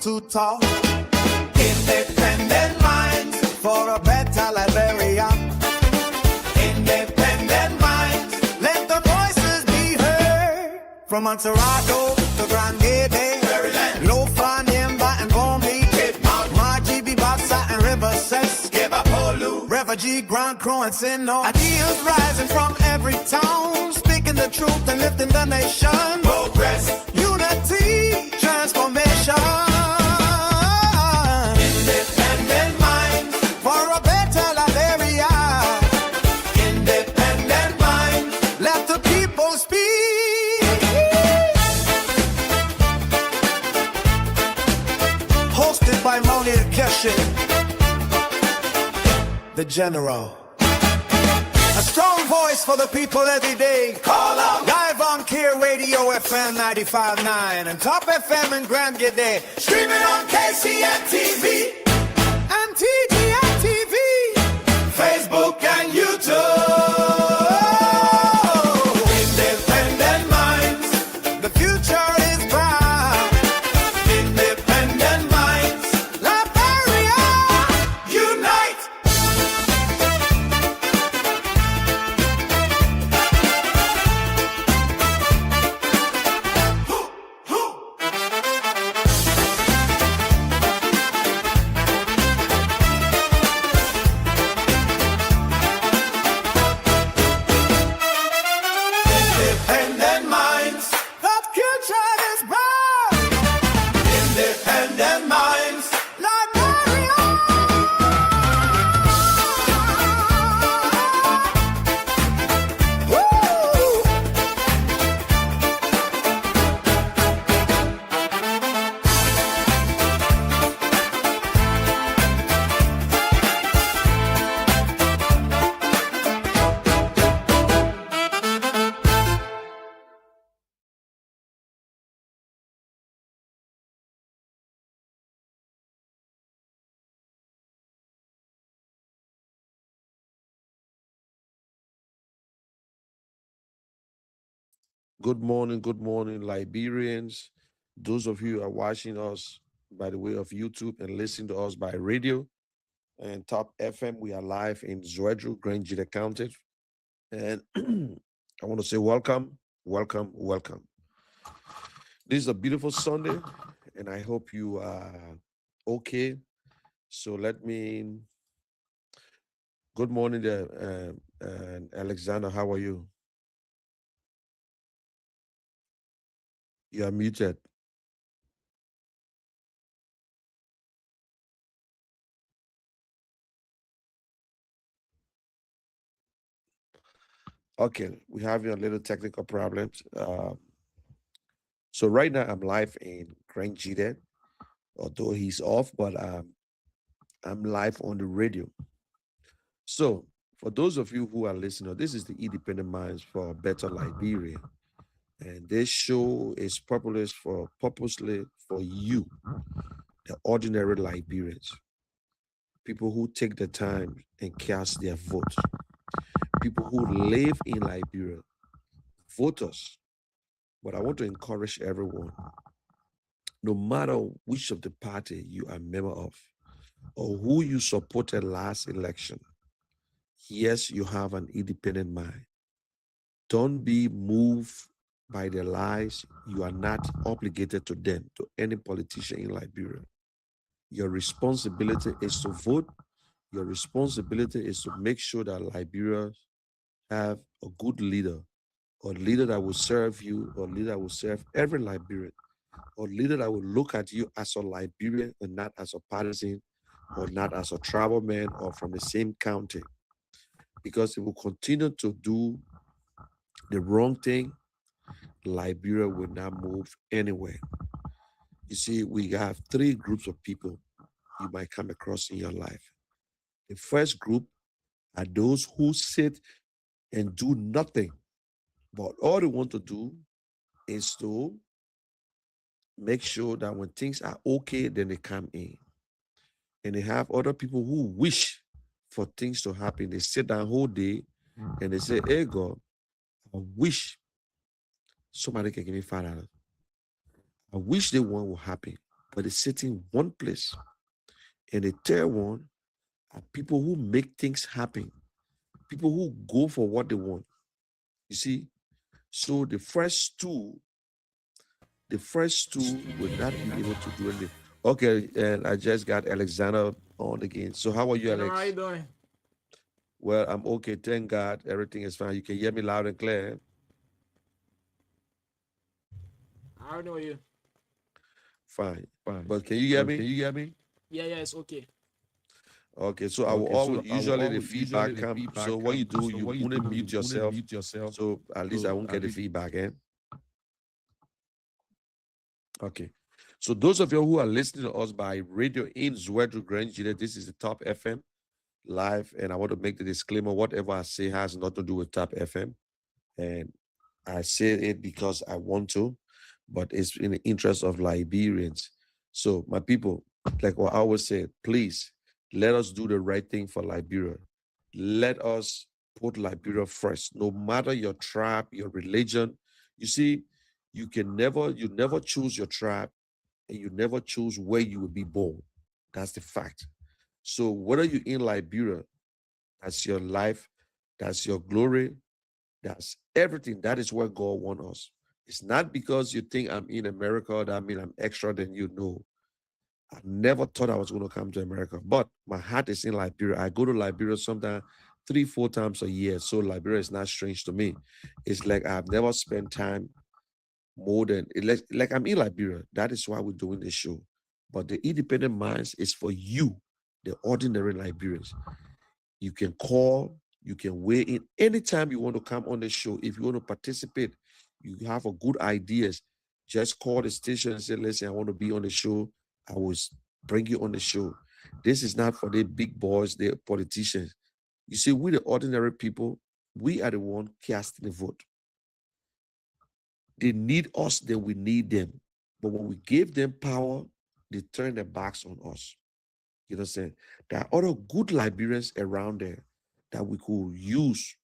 to talk. Independent minds for a better Liberia. Independent minds, let the voices be heard. From Montserrat to Grand Gate, Low Fanyemba and Bombi, Margie Bibasa and Riverside, Refugee, Grand Crow and Sino. Ideals rising from every town, speaking the truth and lifting the nation. Progress, unity, transformation. Independent minds for a better Liberia. Independent minds, let the people speak. Hosted by Moni Keshe, the General. A strong voice for the people every day. Call out. Live on Care Radio FM 95.9 and Top FM in Grand Gede. Streaming on KCN TV and TGN TV, Facebook and YouTube. Independent minds, the future is bright. Independent minds, Liberia, unite. Independent minds, the future is bright. Independent minds, Liberia. Woo! Good morning, Liberians. Those of you who are watching us by the way of YouTube and listening to us by radio and Top FM, we are live in Zwedru, Grangita County. And I want to say welcome. This is a beautiful Sunday, and I hope you are okay. So let me. Good morning there, and Alexander. How are you? You are muted. Okay, we have a little technical problems. So right now I'm live in Grand Gide, although he's off, but I'm live on the radio. So for those of you who are listening, this is the Independent Minds for a Better Liberia. And this show is purposely for you, the ordinary Liberians, people who take the time and cast their vote, people who live in Liberia, voters. But I want to encourage everyone, no matter which of the party you are a member of or who you supported last election, yes, you have an independent mind. Don't be moved by the lies. You are not obligated to them, to any politician in Liberia. Your responsibility is to vote. Your responsibility is to make sure that Liberia have a good leader, or leader that will serve you, or leader that will serve every Liberian, or leader that will look at you as a Liberian and not as a partisan, or not as a tribal man, or from the same county. Because if we continue to do the wrong thing, Liberia will not move anywhere. You see, we have three groups of people you might come across in your life. The first group are those who sit and do nothing, but all they want to do is to make sure that when things are okay, then they come in. And they have other people who wish for things to happen. They sit down whole day and they say, hey God, I wish somebody can give me $5. I wish the one will happen, but they sit in one place. And the third one are people who make things happen, people who go for what they want. You see, so the first two will not be able to do anything. Okay, and I just got Alexander on again. So how are you, You know how you Alex? doing? Well, I'm okay. Thank God. Everything is fine. You can hear me loud and clear. I know you. Fine. Fine. But can you hear But can me? you hear me? Yeah, it's okay. Okay, so I will Okay, always so I will usually the always usually feedback the come. So feedback what you come. do, So you what you want to do, mute you want to yourself. mute yourself. So at least I So won't get at the least feedback, eh? Okay. So those of you who are listening to us by radio in Zwedru Grange, this is the Top FM live, and I want to make the disclaimer: whatever I say has nothing to do with Top FM, and I say it because I want to, but it's in the interest of Liberians. So my people, like what I always say, please let us do the right thing for Liberia. Let us put Liberia first, no matter your tribe, your religion. You see, you never choose your tribe, and you never choose where you will be born. That's the fact. So whether you're in Liberia, that's your life, that's your glory, that's everything. That is where God wants us. It's not because you think I'm in America that means I'm extra than you. No. I never thought I was going to come to America, but my heart is in Liberia. I go to Liberia sometimes 3, 4 times a year. So Liberia is not strange to me. It's like I've never spent time more than like I'm in Liberia. That is why we're doing this show. But the independent minds is for you, the ordinary Liberians. You can call, you can weigh in anytime you want to come on the show. If you want to participate, you have a good ideas, just call the station and say, listen, I want to be on the show. I will bring you on the show. This is not for the big boys, the politicians. You see, we the ordinary people, we are the one casting the vote. They need us, then we need them. But when we give them power, they turn their backs on us. You know what I'm saying? There are other good Liberians around there that we could use,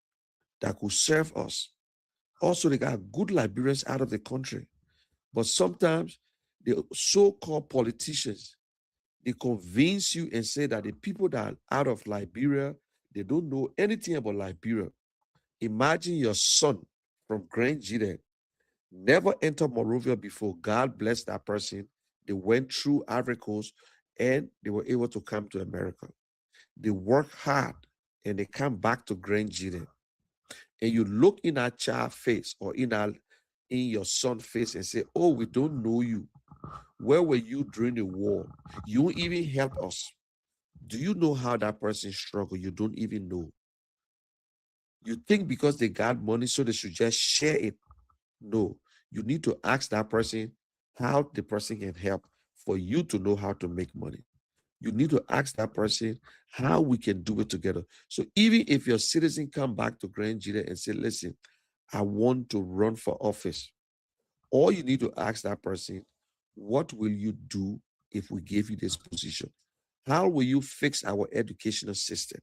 that could serve us. Also, they got good Liberians out of the country. But sometimes the so-called politicians, they convince you and say that the people that are out of Liberia, they don't know anything about Liberia. Imagine your son from Grand Gide never entered Monrovia before. God blessed that person. They went through Ivory Coast and they were able to come to America. They work hard and they come back to Grand Gide. And you look in our child face or in your son face and say, oh, we don't know you. Where were you during the war? You won't even help us. Do you know how that person struggled? You don't even know. You think because they got money, so they should just share it. No, you need to ask that person how the person can help for you to know how to make money. You need to ask that person how we can do it together. So even if your citizen come back to Grand Gide and say, listen, I want to run for office, all you need to ask that person, what will you do if we give you this position? How will you fix our educational system?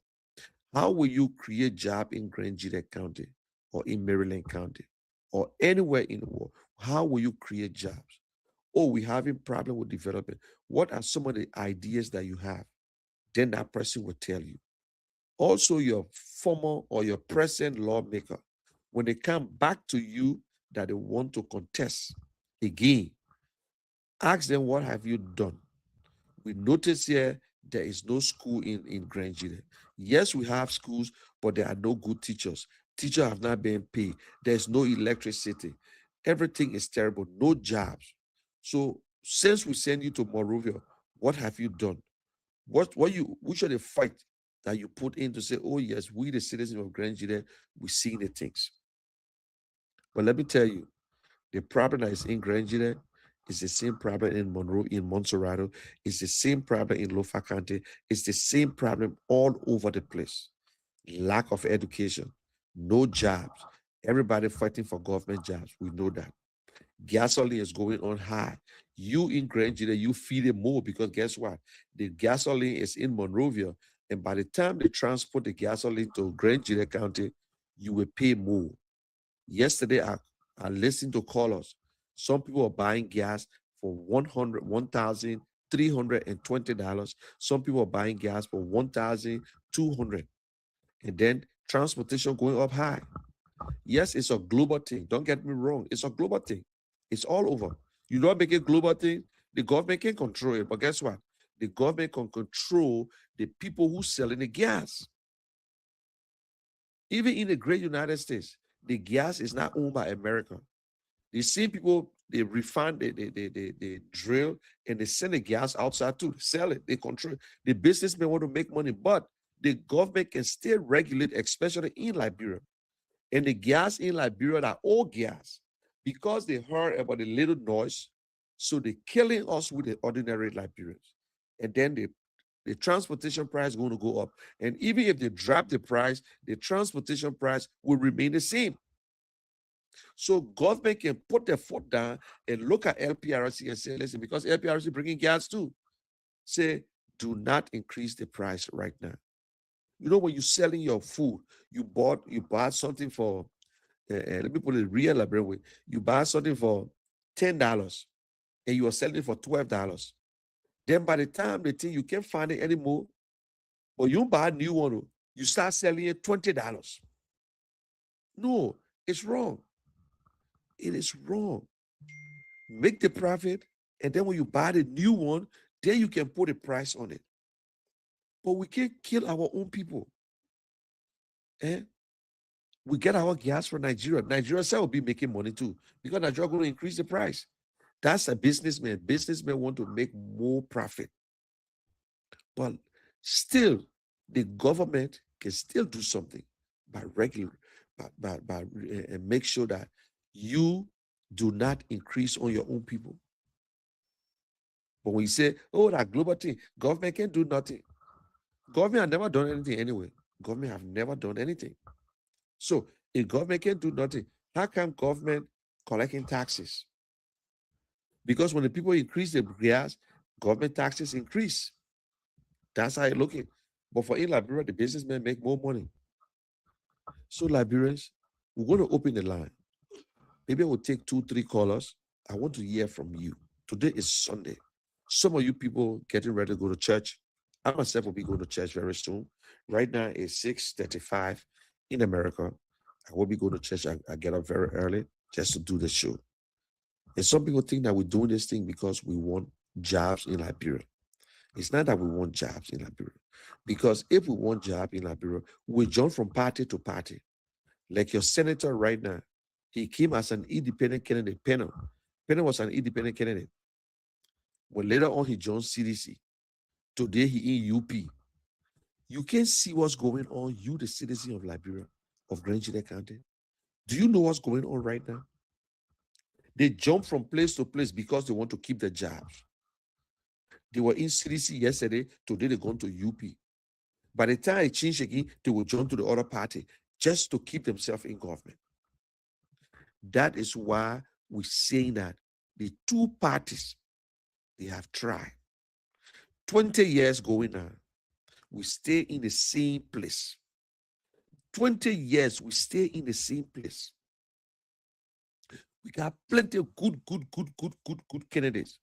How will you create job in Grand Gide County or in Maryland County or anywhere in the world? How will you create jobs? Oh, we having problem with development. What are some of the ideas that you have? Then that person will tell you. Also, your former or your present lawmaker, when they come back to you that they want to contest again, ask them, what have you done? We notice here there is no school in Grand Gide. Yes, we have schools, but there are no good teachers. Teachers have not been paid. There's no electricity. Everything is terrible. No jobs. So since we send you to Monrovia, what have you done? Which are the fight that you put in to say, oh yes, we the citizens of Grand Gide, we see the things. But let me tell you, the problem that is in Grand Gide is the same problem in Monroe, in Montserrado. It's the same problem in Lofa County. It's the same problem all over the place. Lack of education, no jobs. Everybody fighting for government jobs. We know that. Gasoline is going on high. You in Grand Gide, you feel it more because guess what? The gasoline is in Monrovia, and by the time they transport the gasoline to Grand Gide County, you will pay more. Yesterday, I listened to callers. Some people are buying gas for $1,320. Some people are buying gas for $1,200. And then transportation going up high. Yes, it's a global thing. Don't get me wrong. It's a global thing. It's all over. You don't make a global thing, the government can control it. But guess what? The government can control the people who selling the gas. Even in the great United States, the gas is not owned by America. The same people, they refine, they drill, and they send the gas outside to sell it. They control it. The businessmen want to make money, but the government can still regulate, especially in Liberia. And the gas in Liberia are all gas because they heard about the little noise. So they're killing us with the ordinary Liberians. And then the transportation price is going to go up. And even if they drop the price, the transportation price will remain the same. So government can put their foot down and look at LPRC and say, listen, because LPRC bringing gas too, say, do not increase the price right now. You know, when you're selling your food, you bought something for, let me put it real Liberian way. You buy something for $10 and you are selling it for $12. Then by the time they think you can't find it anymore, but you buy a new one, you start selling it $20. No, it's wrong. It is wrong. Make the profit, and then when you buy the new one, then you can put a price on it. But we can't kill our own people. We get our gas from Nigeria. Nigeria will be making money too because Nigeria going to increase the price. That's a businessman. Businessmen want to make more profit. But still, the government can still do something by make sure that you do not increase on your own people. But when you say, oh, that global thing, government can't do nothing. Government have never done anything anyway. Government have never done anything. So if government can't do nothing, how come government collecting taxes? Because when the people increase the gas, government taxes increase. That's how I look at it. But for in Liberia, the businessmen make more money. So Liberians, we're going to open the line. Maybe I will take 2-3 callers. I want to hear from you. Today is Sunday. Some of you people getting ready to go to church. I myself will be going to church very soon. Right now it's 6:35 in America. I will be going to church. I get up very early just to do the show. And some people think that we're doing this thing because we want jobs in Liberia. It's not that we want jobs in Liberia. Because if we want jobs in Liberia, we jump from party to party. Like your senator right now, he came as an independent candidate. Penner was an independent candidate. But later on, he joined CDC. Today, he in UP. You can see what's going on, you, the citizen of Liberia, of Grand Gila County. Do you know what's going on right now? They jump from place to place because they want to keep their jobs. They were in CDC yesterday. Today, they're going to UP. By the time it changed again, they will join to the other party just to keep themselves in government. That is why we're saying that the two parties, they have tried. 20 years going on, we stay in the same place. 20 years, we stay in the same place. We got plenty of good candidates.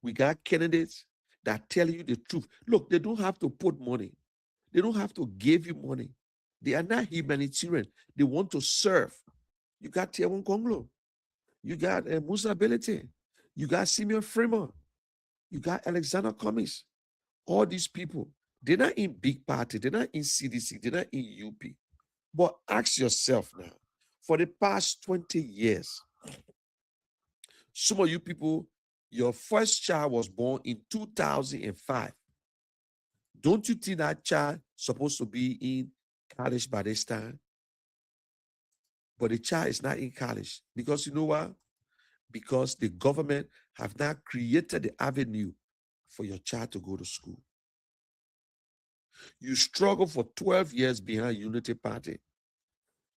We got candidates that tell you the truth. Look, they don't have to put money. They don't have to give you money. They are not humanitarian. They want to serve. You got Tiawon Konglo. You got Musa Belete. You got Simeon Freeman. You got Alexander Cummings. All these people, they're not in big party. They're not in CDC. They're not in UP. But ask yourself now, for the past 20 years, some of you people, your first child was born in 2005. Don't you think that child supposed to be in college by this time? But the child is not in college. Because you know what? Because the government have not created the avenue for your child to go to school. You struggle for 12 years behind Unity Party.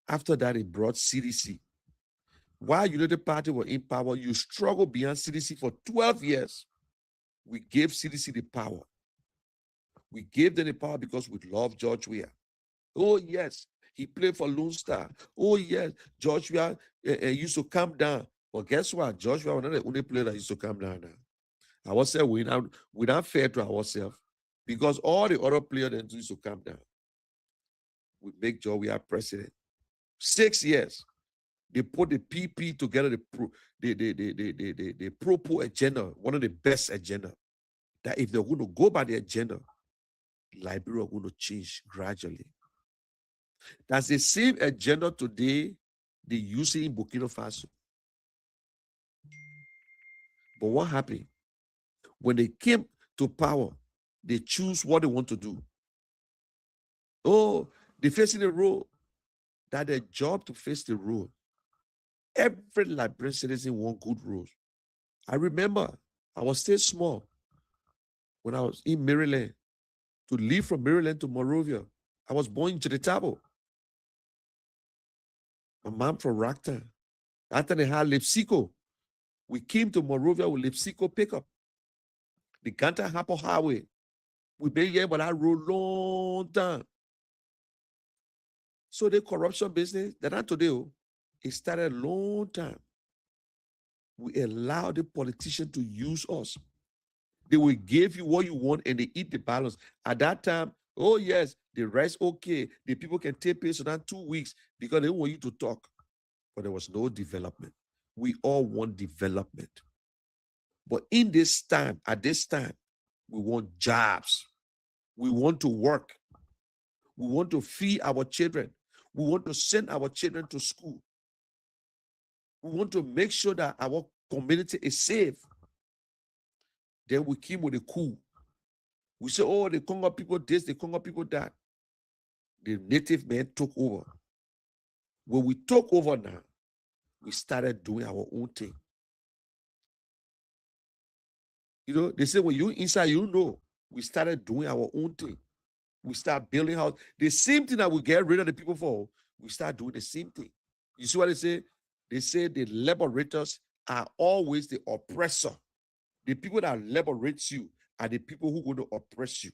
After that, it brought CDC. While Unity Party were in power, you struggled behind CDC for 12 years. We gave CDC the power. We gave them the power because we love George Weah. Oh, yes, he played for Lone Star. Oh, yes, George Weah used to come down But guess what? Joshua was not the only player that used to come down now. Ourselves, we're not fair to ourselves because all the other players that used to come down. We make sure we are president. 6 years. They put the PP together, the pro agenda, one of the best agenda. That if they're going to go by the agenda, Liberia are going to change gradually. That's the same agenda today they use it in Burkina Faso. But what happened? When they came to power, they choose what they want to do. Oh, they facing the road. That their job to face the road. Every Liberian citizen want good roads. I remember I was still small when I was in Maryland. To leave from Maryland to Monrovia, I was born in Chiritabo. My mom from Rocktown. After they had Lipsico, we came to Monrovia with Lipsico pickup. The Ganta Hapo Highway. We been here, but I road long time. So the corruption business, that not today, it started a long time. We allow the politician to use us. They will give you what you want and they eat the balance. At that time, oh yes, the rest okay. The people can take pay so that 2 weeks because they want you to talk. But there was no development. We all want development. But in this time, at this time, we want jobs. We want to work. We want to feed our children. We want to send our children to school. We want to make sure that our community is safe. Then we came with a coup. We say, oh, the Congo people this, the Congo people that. The native men took over. When we took over now, we started doing our own thing. You know, they say when you inside, you know, we started doing our own thing. We start building house. The same thing that we get rid of the people for, we start doing the same thing. You see what they say? They say the liberators are always the oppressor. The people that liberate you are the people who are going to oppress you.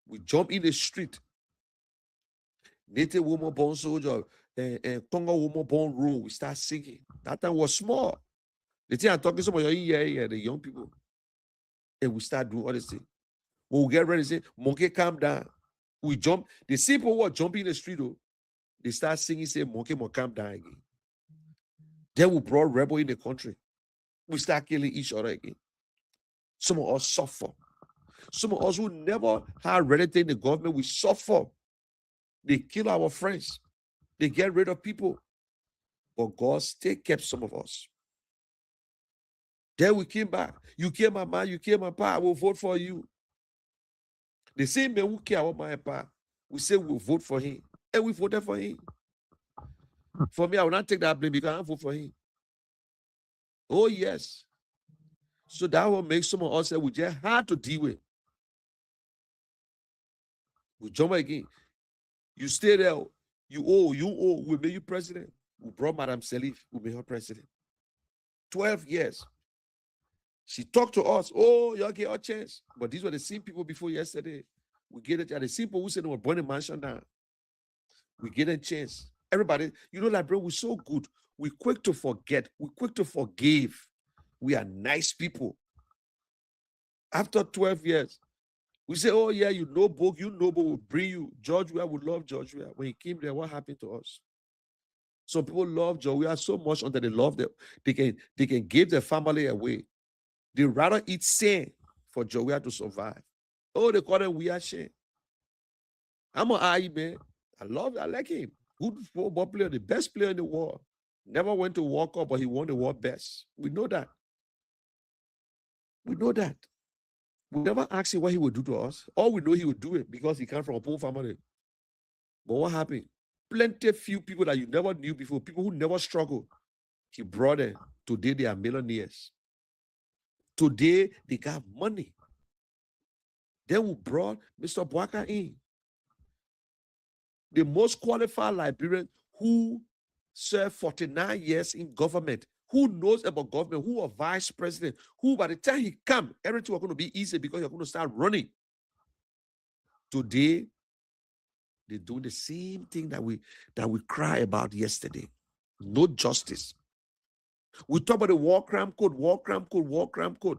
We jump in the street. Native woman born soldier, Congo woman born rule. We start singing. That time was small. The thing I'm talking about, yeah, the young people. And we start doing all this thing. When we get ready, say, monkey, calm down. We jump. The same people who are jumping in the street, though, they start singing, say, monkey, calm down again. Then we brought rebel in the country. We start killing each other again. Some of us suffer. Some of us who never had relative in the government, we suffer. They kill our friends. They get rid of people. But God still kept some of us. Then we came back. You kill my man, you kill my pa, I will vote for you. The same man who care about my pa, we say we'll vote for him. And we voted for him. For me, I will not take that blame because I vote for him. Oh, yes. So that will make some of us say we just hard to deal with. We jump again. You stay there. You owe. We made you president. We brought Madame Salif. We made her president. 12 years. She talked to us. Oh, y'all get a chance. But these were the same people before yesterday. We get it. The same people who said they were burning mansion down. We get a chance. Everybody, you know, like, bro, we're so good. We're quick to forget. We're quick to forgive. We are nice people. After 12 years, we say, oh, yeah, you know book, will bring you. George Weah, we love George Weah. When he came there, what happened to us? Some people love George Weah so much until they love them. They can give their family away. They rather eat sand for George Weah to survive. Oh, they call him Weah Shane. I'm an eye, man. I like him. Good football player, the best player in the world. Never went to World Cup, but he won the world best. We know that. We know that. We never asked him what he would do to us. All we know he would do it because he came from a poor family. But what happened? Plenty few people that you never knew before, people who never struggled. He brought them. Today they are millionaires. Today they got money. Then we brought Mr. Boaka in. The most qualified Liberian who served 49 years in government, who knows about government, who are vice president, who by the time he come, everything was going to be easy because you're going to start running. Today, they do the same thing that we cry about yesterday. No justice. We talk about the war crime code, war crime code, war crime code.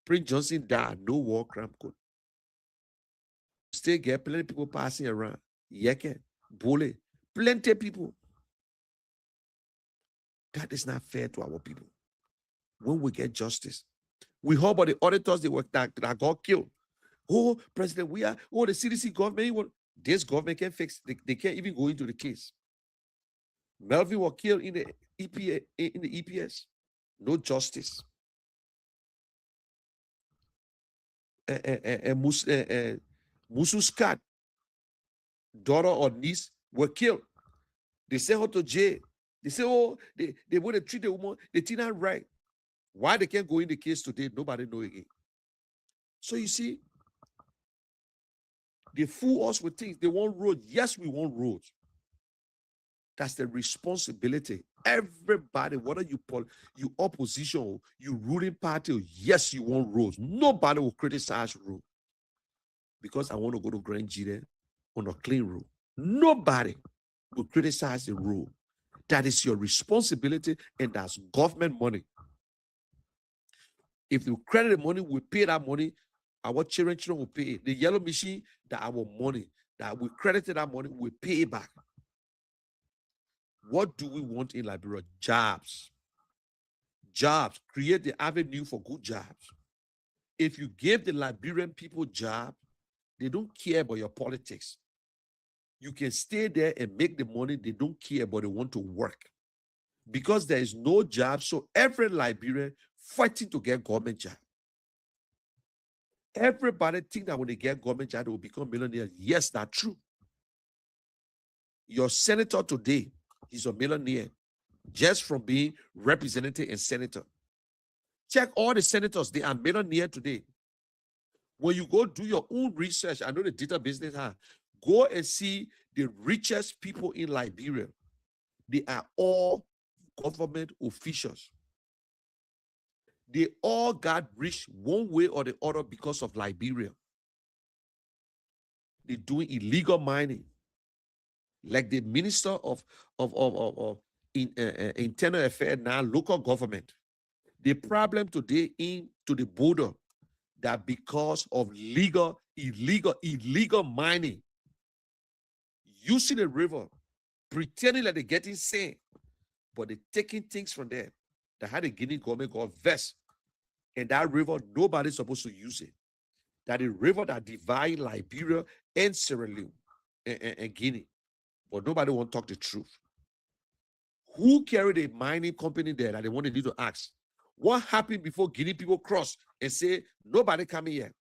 Prince Johnson died, no war crime code. Still get plenty of people passing around. Yeke, Bole, plenty of people. That is not fair to our people. When we get justice, we heard about the auditors that got killed. Oh, President, the CDC government. This government can't fix. They can't even go into the case. Melvin was killed in the EPS. No justice. Musu's cat, daughter or niece, were killed. They sent her to jail. They say, oh, they want to treat the woman. They did not right. Why they can't go in the case today, nobody know again. So you see, they fool us with things. They want roads. Yes, we want roads. That's the responsibility. Everybody, whether you opposition, you ruling party, yes, you want roads. Nobody will criticize road because I want to go to Grand Gide on a clean road. Nobody will criticize the road. That is your responsibility, and that's government money. If you credit the money, we pay that money. Our children will pay it. The yellow machine, that our money, that we credited that money, we pay it back. What do we want in Liberia? Jobs. Jobs. Create the avenue for good jobs. If you give the Liberian people jobs, they don't care about your politics. You can stay there and make the money. They don't care, but they want to work. Because there is no job, so every Liberian fighting to get government job. Everybody think that when they get government job, they will become millionaires. Yes, that's true. Your senator today, he's a millionaire just from being representative and senator. Check all the senators, they are millionaire today. When you go do your own research, I know the data business, go and see the richest people in Liberia. They are all government officials. They all got rich one way or the other because of Liberia. They're doing illegal mining. Like the Minister of Internal Affairs now, local government. The problem today into the border that because of illegal mining, using the river, pretending that they're getting sand, but they're taking things from there. That had the Guinea government got vest. And that river, nobody's supposed to use it. That is river that divides Liberia and Sierra Leone and Guinea. But nobody want to talk the truth. Who carried a mining company there that they wanted you to ask? What happened before Guinea people cross and say, nobody coming here?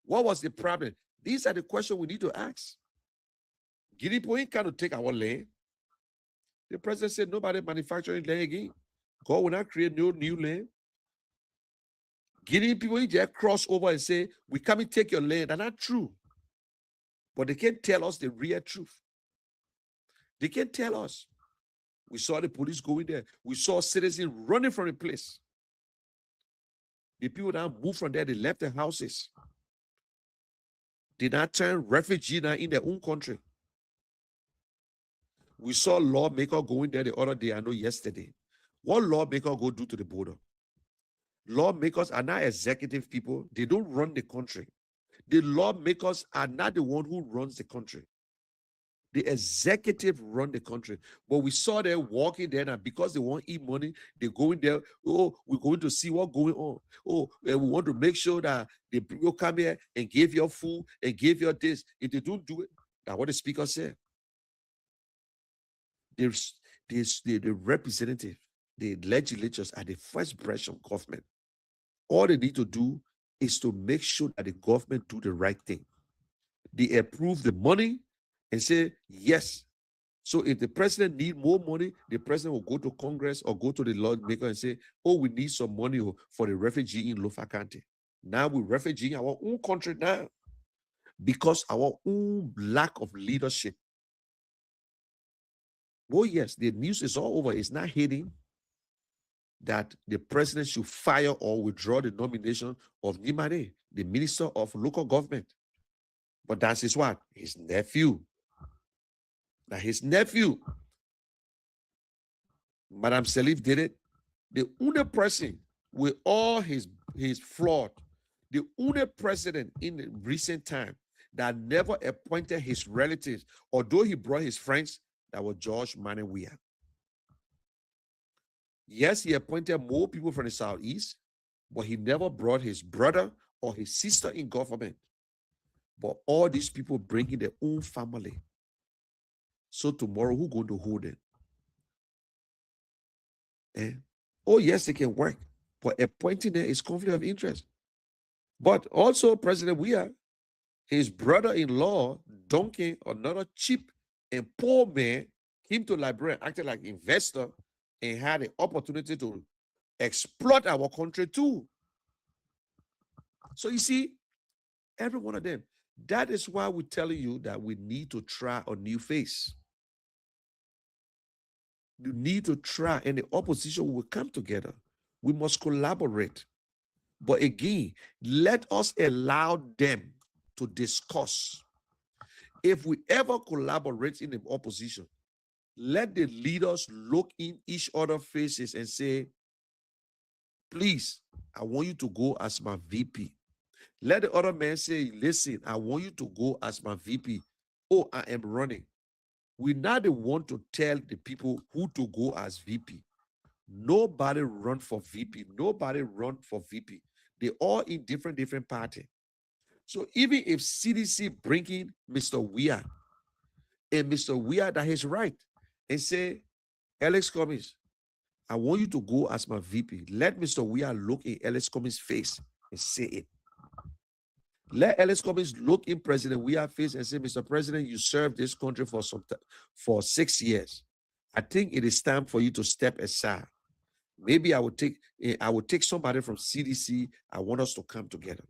What was the problem? These are the questions we need to ask. Guinea people ain't kind of take our land. The president said nobody manufacturing land again. God will not create no new land. Guinea people just cross over and say, we come and take your land. That's not true. But they can't tell us the real truth. They can't tell us. We saw the police going there. We saw citizens running from the place. The people that moved from there, they left their houses. They not turn refugee now in their own country. We saw lawmaker going there the other day, I know yesterday. What lawmaker go do to the border? Lawmakers are not executive people. They don't run the country. The lawmakers are not the one who runs the country. The executive run the country. But we saw them walking there, and because they want to eat money, they go in there. Oh, we're going to see what's going on. Oh, and we want to make sure that the people come here and give your food and give your this. If they don't do it, that's what the speaker said. The representative, the legislatures are the first branch of government. All they need to do is to make sure that the government do the right thing. They approve the money and say, yes. So if the president need more money, the president will go to Congress or go to the lawmaker and say, oh, we need some money for the refugee in Lofa County. Now we're refugee in our own country now because our own lack of leadership. Oh, yes, the news is all over. It's not hidden that the president should fire or withdraw the nomination of Nimare, the minister of local government. But that's his what? His nephew. Now his nephew Madam Salif did it. The only person with all his fraud, the only president in the recent time that never appointed his relatives, although he brought his friends, that was George Manning Weah. Yes, he appointed more people from the Southeast, but he never brought his brother or his sister in government. But all these people bring in their own family. So tomorrow, who going to hold them? Oh, yes, they can work, but appointing them is conflict of interest. But also, President Weah, his brother-in-law, Duncan, another cheap and poor man, came to Liberia, acted like investor, and had the opportunity to exploit our country too. So you see, every one of them. That is why we're telling you that we need to try a new face. You need to try, and the opposition will come together. We must collaborate. But again, let us allow them to discuss. If we ever collaborate in the opposition, let the leaders look in each other's faces and say, please, I want you to go as my VP. Let the other man say, listen, I want you to go as my VP. Oh, I am running. We now want to tell the people who to go as VP. Nobody run for VP. Nobody run for VP. They all in different party. So even if CDC bring in Mr. Weah, and Mr. Weah that is right, and say, Alex Cummings, I want you to go as my VP. Let Mr. Weah look in Alex Cummings' face and say it. Let Alex Cummings look in President Weah's face and say, Mr. President, you served this country for 6 years. I think it is time for you to step aside. Maybe I would take somebody from CDC. I want us to come together.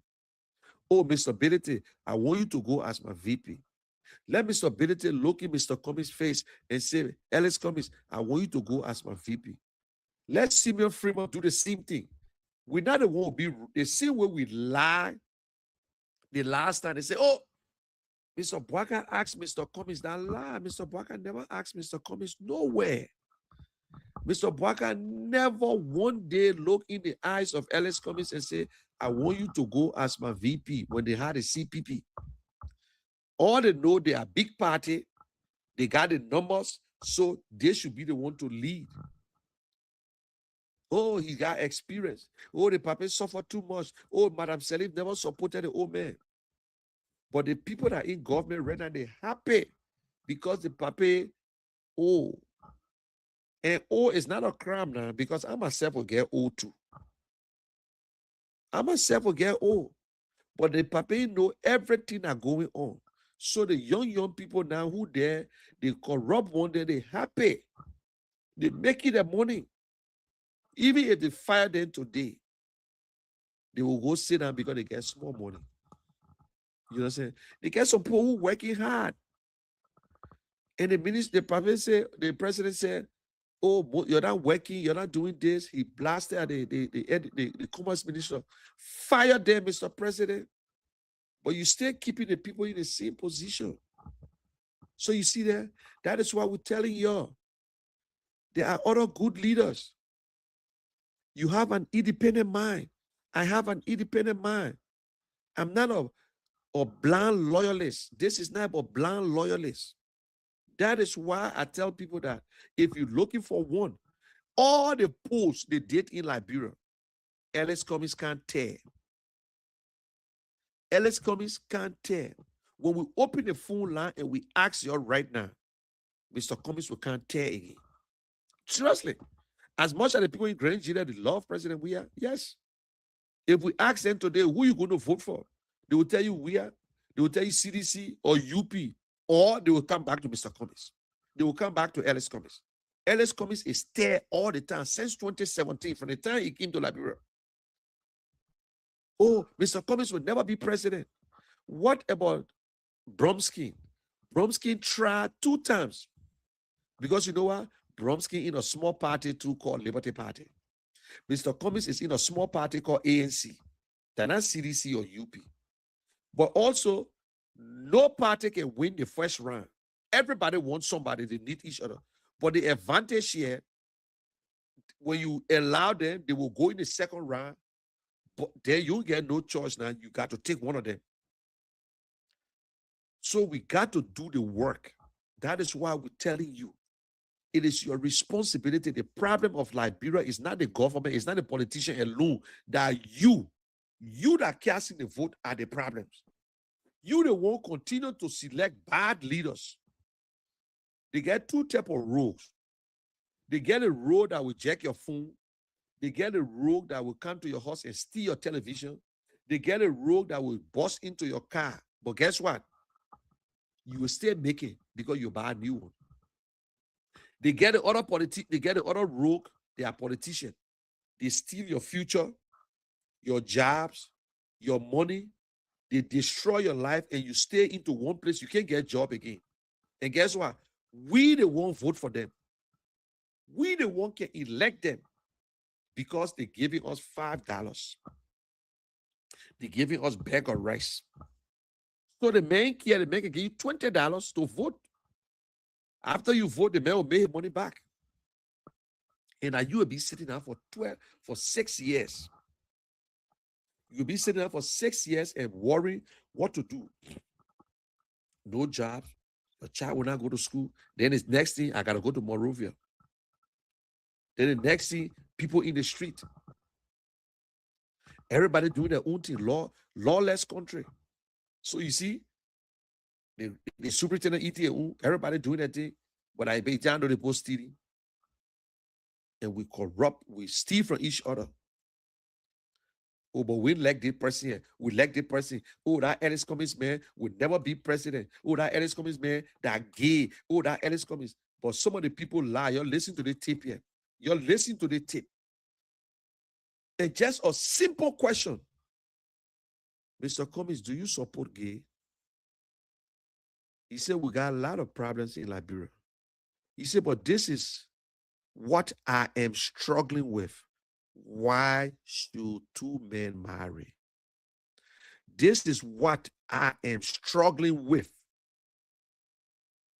Oh, Mr. Ability, I want you to go as my VP. Let Mr. Ability look in Mr. Cummings' face and say, Alex Cummings, I want you to go as my VP. Let Simeon Freeman do the same thing. We not want to be the same way we lie. The last time they say, oh, Mr. Bwaka asked Mr. Cummings that lie. Mr. Bwaka never asked Mr. Cummings nowhere. Mr. Bwaka never one day looked in the eyes of Alex Cummings and say, I want you to go as my VP when they had a CPP. All they know, they are big party. They got the numbers, so they should be the one to lead. Oh, he got experience. Oh, the papa suffered too much. Oh, Madam Salif never supported the old man. But the people that are in government right now, they're happy because the papa, oh. And oh, it's not a crime now because I myself will get old too. I myself will get old. But the papa know everything that's going on. So the young people now who there, they corrupt one day, they happy. They making their money. Even if they fire them today, they will go sit down because they get small money. You know what I'm saying? They get some people who working hard. And the president said, oh, you're not working, you're not doing this. He blasted the commerce minister. Fire them, Mr. President. But you still keeping the people in the same position. So you see there, that is why we're telling you, there are other good leaders. You have an independent mind. I have an independent mind. I'm not a blind loyalist. This is not about blind loyalists. That is why I tell people that if you're looking for one, all the polls they did in Liberia, Alex Cummings can't tell. Alex Cummings can't tell. When we open the phone line and we ask you right now, Mr. Cummings, we can't tell again. Seriously. As much as the people in Grand Nigeria, they love President Weah, yes. If we ask them today, who are you going to vote for? They will tell you Weah, they will tell you CDC or UP, or they will come back to Mr. Cummings. They will come back to Alex Cummings. Alex Cummings is there all the time since 2017, from the time he came to Liberia. Oh, Mr. Cummings will never be president. What about Bromsky? Bromsky tried 2 times. Because you know what? Bromsky in a small party too called Liberty Party. Mr. Cummings is in a small party called ANC. They're not CDC or UP. But also, no party can win the first round. Everybody wants somebody. They need each other. But the advantage here, when you allow them, they will go in the second round, but then you get no choice now. You got to take one of them. So we got to do the work. That is why we're telling you, it is your responsibility. The problem of Liberia is not the government, it's not the politician alone. That you that casting the vote are the problems. You the one continue to select bad leaders. They get two type of rogues. They get a rogue that will jack your phone. They get a rogue that will come to your house and steal your television. They get a rogue that will bust into your car. But guess what? You will still make it because you buy a new one. They get the other rogue, they are politicians. They steal your future, your jobs, your money. They destroy your life and you stay into one place. You can't get a job again. And guess what? We the one vote for them. We the one can elect them because they're giving us $5. They're giving us bag of rice. So the man can give you $20 to vote. After you vote, the man will make his money back. And now you will be sitting down for 6 years. You'll be sitting down for 6 years and worry what to do. No job. Your child will not go to school. Then the next thing, I gotta go to Monrovia. Then the next thing, people in the street. Everybody doing their own thing. Lawless country. So you see, the superintendent ETA, everybody doing that thing, but I pay down to the post stealing. And we corrupt, we steal from each other. Oh, but we like this person here. We like this person. Oh, that Ellis Cummings man would never be president. Oh, that Ellis Cummings man, that gay. Oh, that Ellis Cummings. But some of the people lie. You're listening to the tape here. You're listening to the tape. And just a simple question. Mr. Cummings, do you support gay? He said, we got a lot of problems in Liberia. He said, but this is what I am struggling with. Why should two men marry? This is what I am struggling with.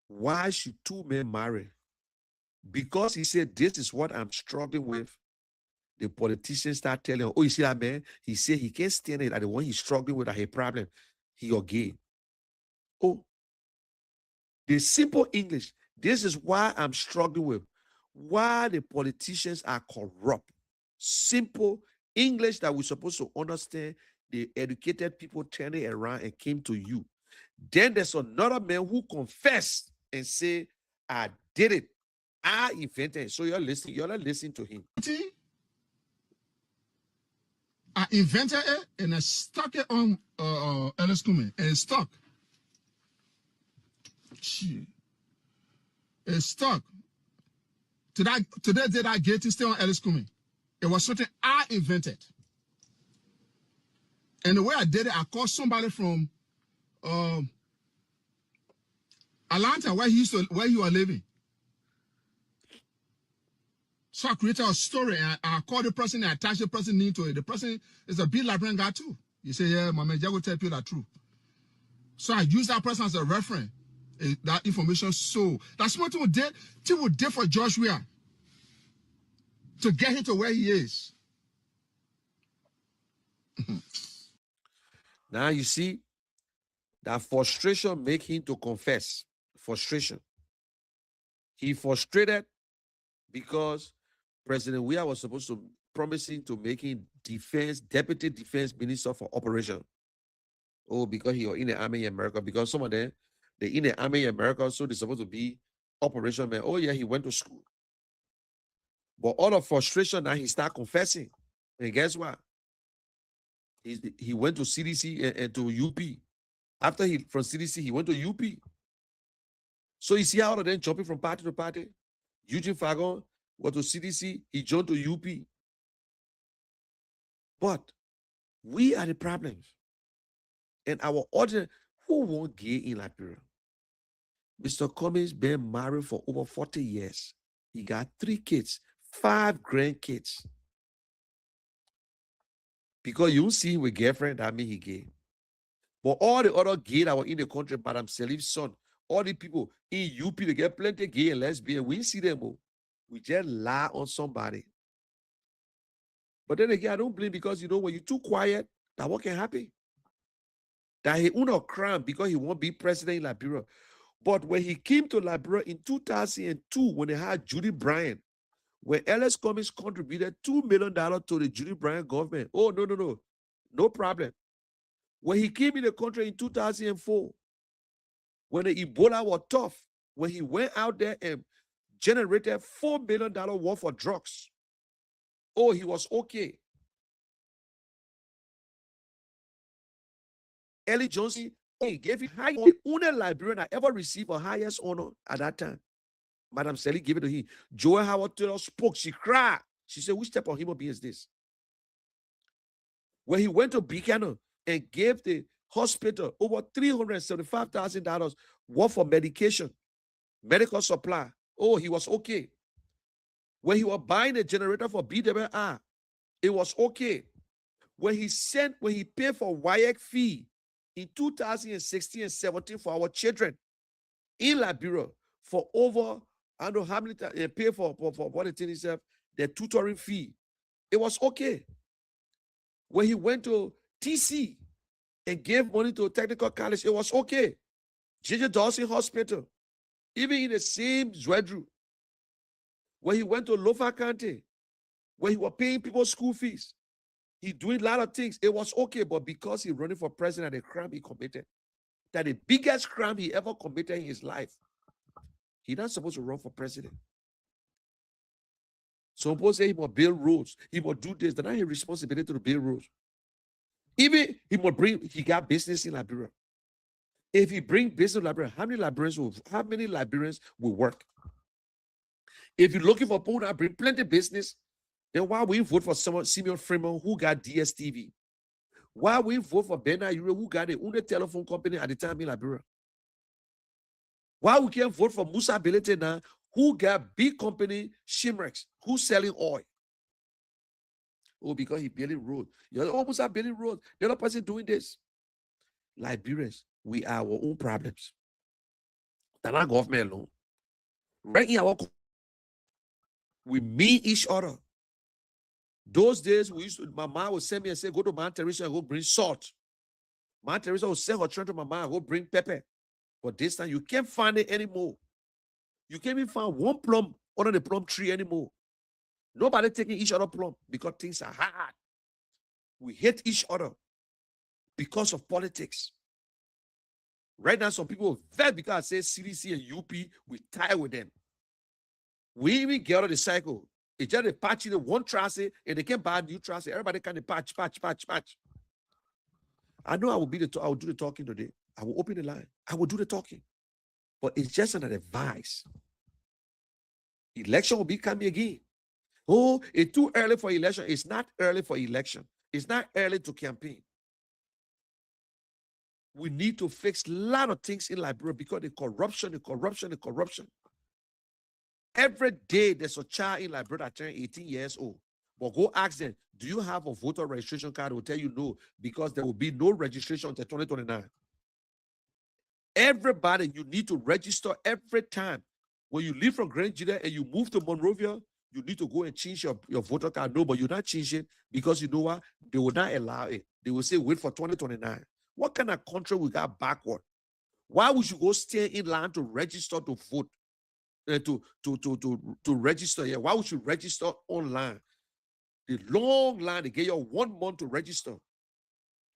Why should two men marry? Because he said, this is what I'm struggling with. The politicians start telling him, oh, you see that man? He said he can't stand it. At the one he's struggling with, a problem, he or gay. Oh, the simple English. This is why I'm struggling with. Why the politicians are corrupt. Simple English that we're supposed to understand. The educated people turn it around and came to you. Then there's another man who confessed and say, I did it. I invented it. So you're not listening to him. I invented it and I stuck it on Ellis Cummings and it's stuck. Shit. It's stuck. Today did I get to stay on Ellis Cummings? It was something I invented. And the way I did it, I called somebody from Atlanta, where he was living. So I created a story and I called the person and attached the person into it. The person is a big Liberian guy too. He said, yeah, my man, Jack will tell you the truth. So I used that person as a reference. That information. So that's what we did for Joshua to get him to where he is. Now you see, that frustration make him to confess. Frustration. He frustrated because President Weah was supposed to promising to make him deputy defense minister for operation. Oh, because he was in the army in America. Because some of them, they're in the army in America, so they're supposed to be operation man. Oh yeah, he went to school. But out of frustration, now he started confessing. And guess what? He went to CDC and to UP. After from CDC, he went to UP. So you see how all of them jumping from party to party? Eugene Fagon went to CDC, he joined to UP. But we are the problems. And our audience, who won't gay in Liberia? Mr. Cummings been married for over 40 years. He got 3 kids, 5 grandkids. Because you see him with girlfriend, that means he gay. But all the other gay that were in the country, Madam Salif's son, all the people in UP, they get plenty gay and lesbian. We see them all. We just lie on somebody. But then again, I don't blame, because when you're too quiet, that what can happen? That he will not cram because he won't be president in Liberia. But when he came to Liberia in 2002, when they had Judy Bryant, when Ellis Cummings contributed $2 million to the Judy Bryant government. Oh, no. No problem. When he came in the country in 2004, when the Ebola was tough, when he went out there and generated $4 million worth of drugs, oh, he was okay. Ellie Johnson, he gave him high honor. The only Liberian I ever received a highest honor at that time. Madam Sally gave it to him. Joel Howard Taylor spoke. She cried. She said, which type of human being is this? When he went to Buchanan and gave the hospital over $375,000 worth of medication, medical supply, oh, he was okay. When he was buying a generator for BWR, it was okay. When he paid for WIAC fee in 2016 and 17 for our children in Liberia for over, I don't know how many times, pay for what it is, the tutoring fee. It was okay. When he went to TC and gave money to a technical college, it was okay. J.J. Dawson Hospital, even in the same Zwedru. When he went to Lofa County, when he was paying people's school fees, he doing a lot of things. It was okay, but because he running for president, the crime he committed, that the biggest crime he ever committed in his life, he's not supposed to run for president. Some people say he must build roads, he must do this. That's not his responsibility to build roads. Even he got business in Liberia. If he bring business in Liberia, how many Liberians will work? If you're looking for people that bring plenty of business, then why we vote for someone, Simeon Freeman, who got DSTV? Why we vote for Bernard Ure, who got the only telephone company at the time in Liberia? Why we can't vote for Musa Belete now, who got big company, Shimrex, who's selling oil? Oh, because he building road. You're almost building road. The other person doing this. Liberians, we are our own problems. They're not government alone. Right in our, we meet each other. Those days, my mom would send me and say, go to Mount Teresa and go bring salt. Mount Teresa would send her children to my mom and go bring pepper. But this time, you can't find it anymore. You can't even find one plum under the plum tree anymore. Nobody taking each other plum because things are hard. We hate each other because of politics. Right now, some people vet because I say CDC and UP, we tie with them. We even get out of the cycle. It's just a patch in the one tracé, and they can't buy a new tracé. Everybody can patch. I know I will do the talking today. I will open the line. I will do the talking. But it's just an advice. Election will be coming again. Oh, it's too early for election. It's not early for election. It's not early to campaign. We need to fix a lot of things in Liberia because the corruption. Every day there's a child in Liberia that turns 18 years old. But go ask them, do you have a voter registration card? They will tell you no, because there will be no registration until 2029. Everybody, you need to register every time. When you leave from Grand Gida and you move to Monrovia, you need to go and change your voter card. No, but you're not changing it because you know what? They will not allow it. They will say wait for 2029. What kind of country we got backward? Why would you go stay in line to register to vote? To register here? Why would you register online? The long line, they get you 1 month to register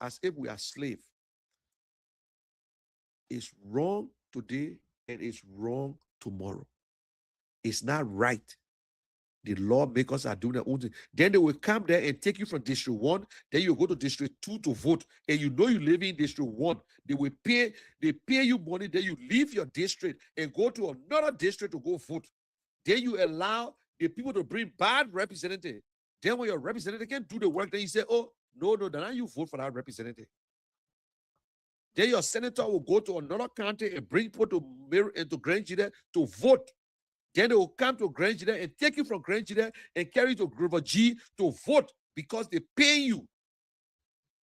as if we are slaves. It's wrong today and it's wrong tomorrow. It's not right. The lawmakers are doing their own thing. Then they will come there and take you from District 1. Then you go to District 2 to vote. And you know you live in District 1. They pay you money. Then you leave your district and go to another district to go vote. Then you allow the people to bring bad representative. Then when your representative can't do the work, then you say, oh, no, then you vote for that representative. Then your senator will go to another county and bring people to Grand Gida to vote. Then they will come to Grand Gida and take you from Grand Gida and carry you to Grover G to vote because they pay you.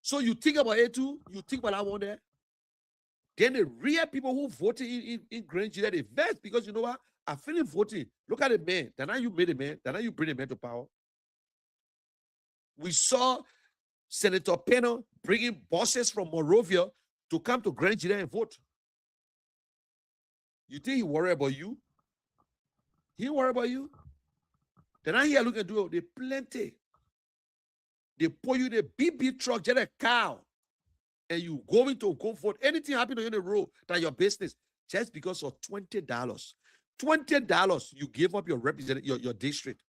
So you think about it too? You think about that one there? Then the real people who voted in Grand Gida, they vex because you know what? I finished voting. Look at the man. Then now you made a man. Then now you bring a man to power. We saw Senator Pena bringing bosses from Monrovia to come to Grand Judah and vote. You think he worry about you? He worry about you? Then I hear look and do they plenty. They pour you the big truck, just a cow, and you going to go vote. Anything happen on the road that your business just because of $20. $20 you give up your representative, your district,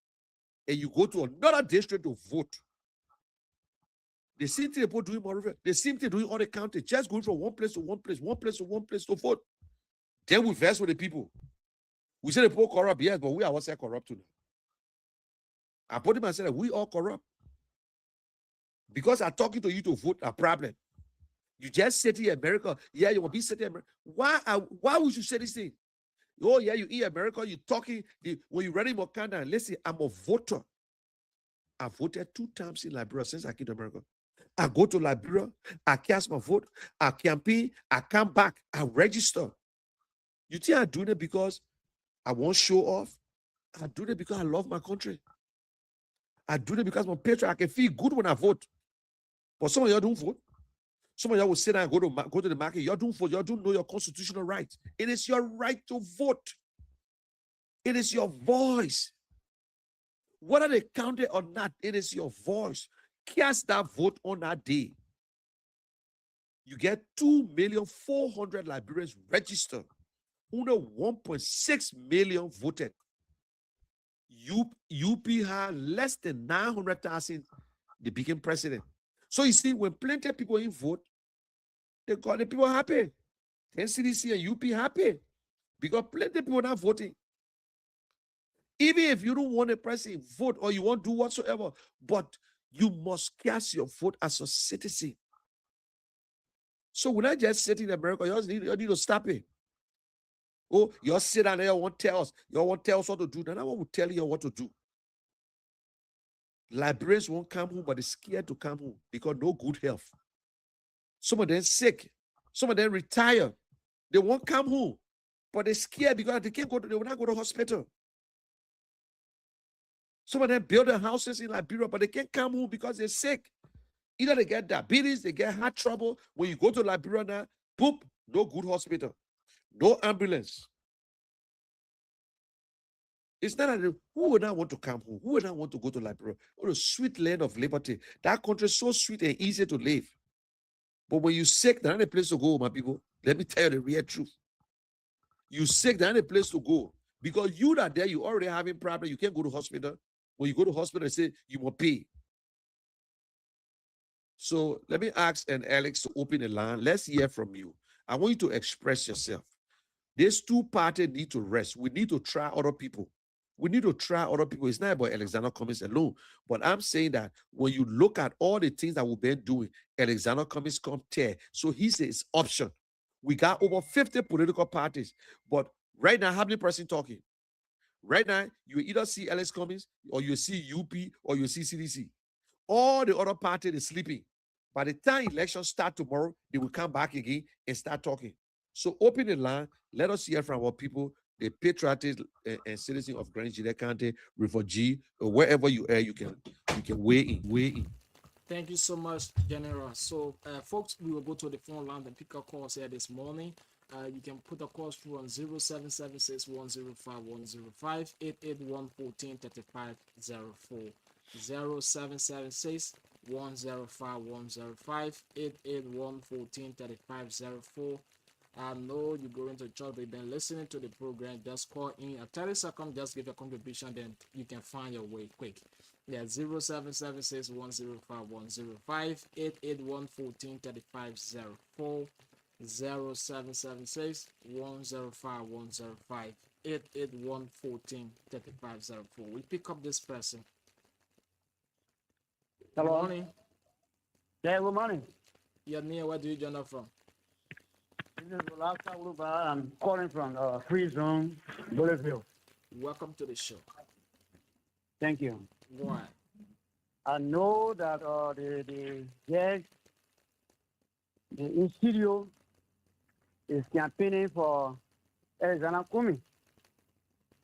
and you go to another district to vote. The same thing people doing Monrovia. The same thing doing all the county, just going from one place to one place, one place to one place to vote. Then we verse with the people. We say the people corrupt, yes, but we are also corrupt too. I put him and said that we all corrupt. Because I'm talking to you to vote a problem. You just say to America, yeah, you will be sitting in America. Why would you say this thing? Oh, yeah, you eat America, you talking, when you read in Wakanda, listen, I'm a voter. I voted 2 times in Liberia since I came to America. I go to Liberia, I cast my vote, I campaign, I come back, I register. You think I do it because I won't show off? I do it because I love my country. I do it because I'm a patriot. I can feel good when I vote. But some of y'all don't vote. Some of y'all will sit down and go to the market. Y'all don't vote. Y'all don't know your constitutional right. It is your right to vote. It is your voice. Whether they count it or not, it is your voice. Cast that vote on that day. You get 2,400,000 Liberians registered. Only 1.6 million voted. UP had less than 900,000. They became president. So you see, when plenty of people in vote, they got the people happy. NCDC and UP happy because plenty of people are not voting. Even if you don't want a person vote or you won't do whatsoever, but you must cast your vote as a citizen. So when I just sit in America, you need to stop it. Oh, you sit down there, you won't tell us what to do. Then I will tell you what to do. Librarians won't come home, but they're scared to come home because no good health. Some of them sick. Some of them retire. They won't come home, but they're scared because they will not go to the hospital. Some of them build their houses in Liberia, but they can't come home because they're sick. Either they get diabetes, they get heart trouble. When you go to Liberia now, boop, no good hospital, no ambulance. It's not that who would not want to come home? Who would not want to go to Liberia? Oh, the sweet land of liberty. That country is so sweet and easy to live. But when you're sick, there's not a place to go, my people. Let me tell you the real truth. You're sick, there's not a place to go. Because you that there, you already having problem. You can't go to hospital. When you go to hospital, they say you must pay. So let me ask and Alex to open the line. Let's hear from you. I want you to express yourself. These two parties need to rest. We need to try other people. We need to try other people. It's not about Alexander Cummings alone. But I'm saying that when you look at all the things that we've been doing, Alexander Cummings come tear. So he says it's option. We got over 50 political parties. But right now, how many person talking? Right now, you either see Alex Cummings, or you see UP, or you see CDC. All the other parties are sleeping. By the time elections start tomorrow, they will come back again and start talking. So open the line. Let us hear from our people, the patriotic and citizen of Grand Judah County, refugee, or wherever you are, you can weigh in. Thank you so much, General. So, folks, we will go to the phone line and pick up calls here this morning. You can put the calls through on 0776 105 105 881 1435 0776 105 105 881 1435 I know you're going to church, but you've been listening to the program. Just call in a 30 seconds, just give a contribution, then you can find your way quick. Yeah, 0776 105 105 881 1435 0776 105 105 881 1435 We pick up this person. Hello. Good morning. Yeah, good morning. Your name, where do you join up from? This is Olafta Uluba. I'm calling from Free Zone, Bulletville. Welcome to the show. Thank you. Go ahead. I know that the judge, the studio, is campaigning for Alexander Cummings.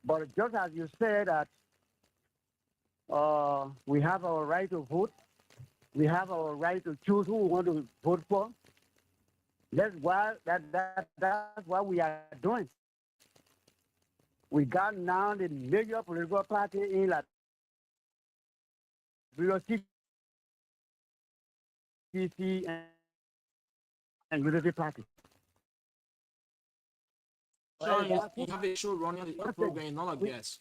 But just as you said that we have our right to vote, We have our right to choose who we want to vote for. That's what we are doing. We got now the major political party in Liberia, CPC and Unity Party. Sean, you have a show running the program in all of gas.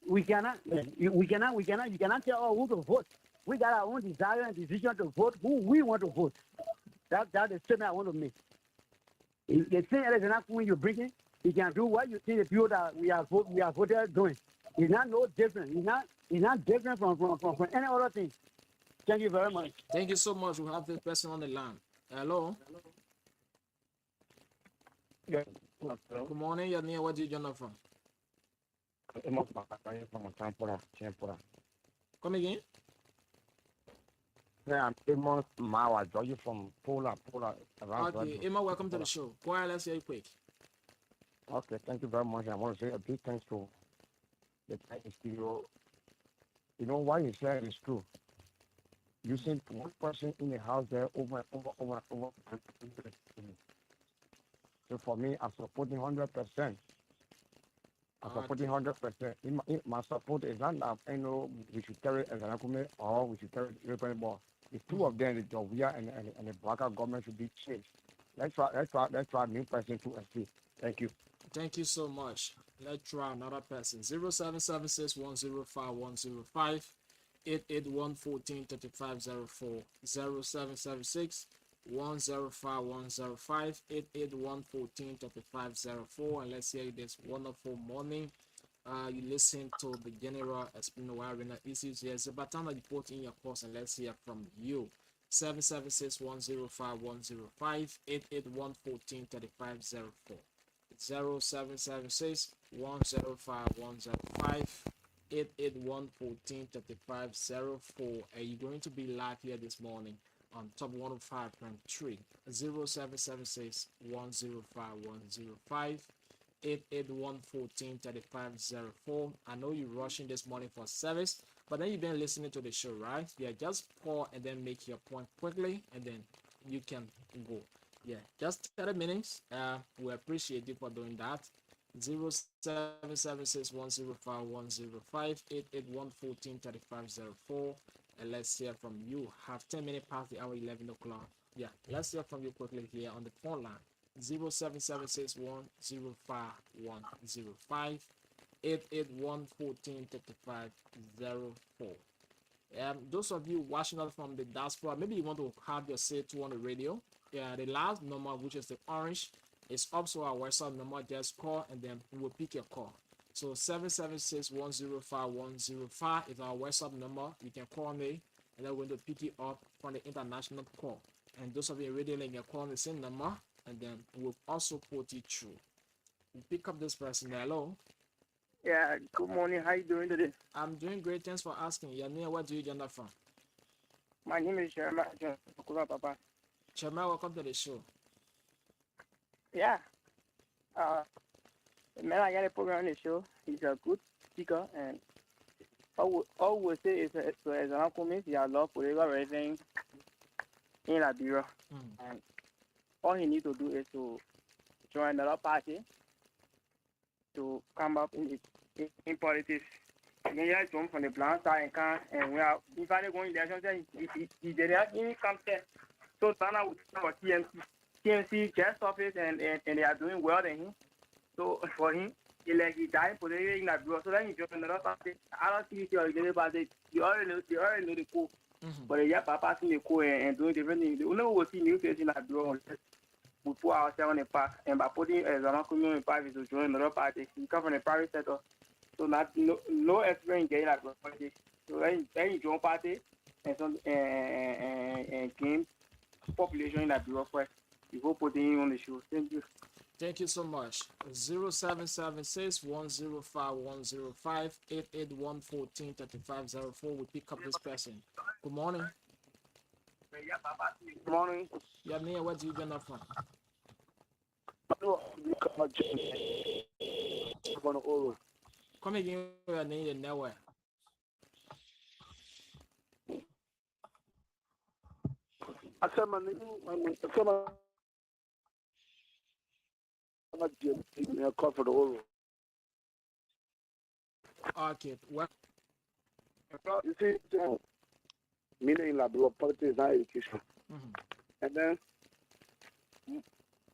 We cannot, you cannot tell us who to vote. We got our own desire and decision to vote who we want to vote. That's the statement I want to make. The thing is not when you bring it, you can do what you think the people that we are voted doing. It's not no different. It's not different from any other thing. Thank you very much. Thank you so much. We have this person on the line. Hello. Yeah. Good morning, your name. Where do you join us from? Come again? Yeah, I'm Amos Mawa, join you from Pola. Okay, Emma, welcome to the show. Go ahead, let's hear you quick. Okay, thank you very much. I want to say a big thanks to the Chinese studio. You know what you said is true. You seen one person in the house there over. So for me, I'm supporting 100%. I'm supporting 100%. My support is not that we should carry as an argument or we should carry European ball. The two of them, the Jovia and the Blacker government should be changed. Let's try new person to assist. Thank you. Thank you so much. Let's try another person. 0776 105 105 881 14 3504 0776 105 105 881 14 3504. And let's hear this wonderful morning. You listen to the general explain why arena issues here. Zabatana, you put in your course and let's hear from you. 776 105 105 881 14 3504 0776 105 105 881 14 3504. And you're going to be live here this morning on top 105.3 0776 105 105 881 14 3504. I know you're rushing this morning for service, but then you've been listening to the show, right? Yeah, just call and then make your point quickly and then you can go. Yeah, just 30 minutes. We appreciate you for doing that. 0776 105 105 881 14 3504. And let's hear from you. Have 10 minutes past the hour 11 o'clock. Yeah, let's hear from you quickly here on the phone line. 0776 105 105 881 14 3504. Those of you watching us from the diaspora, maybe you want to have your say too on the radio. Yeah, the last number, which is the orange, is also our WhatsApp number. Just call and then we will pick your call. So 776 105 105 is our WhatsApp number. You can call me and then we're going to pick it up from the international call. And those of you radio link, you call the same number and then we'll also put it through. We pick up this person. Hello. Yeah, good morning. How you doing today? I'm doing great. Thanks for asking. Yania, what do you join from? My name is Jeremiah John Papa. Chairman, welcome to the show. Yeah. The man I got a program on the show. He's a good speaker, and all we say is so as an argument, he has love political residents in Liberia, and all he needs to do is to join another party to come up in politics. Then he has come from the blank side and we are in fact going election. He did not even come there. So now we have TMC just office and they are doing well than him. So for him, he died for the in that bureau. So then he joined another party. I don't think he's the party. You already know the code. But they are passing the code and doing different things. The only way we see new face in that bureau, we put ourselves on the path. And by putting as an community in private to join another party, he come from the private sector. So no experience getting that party. So then you join party and gain population in that bureau first. You go put him on the show. Thank you. Thank you so much. 0776 105 105 881 14 3504. We pick up this person. Good morning. Good morning. Yeah, Nia, what do you get from? Come again, your name and nowhere. I said my name, I said my gym, I call for the whole. Okay, well, You see, meaning like the poverty is not education. mhm. And then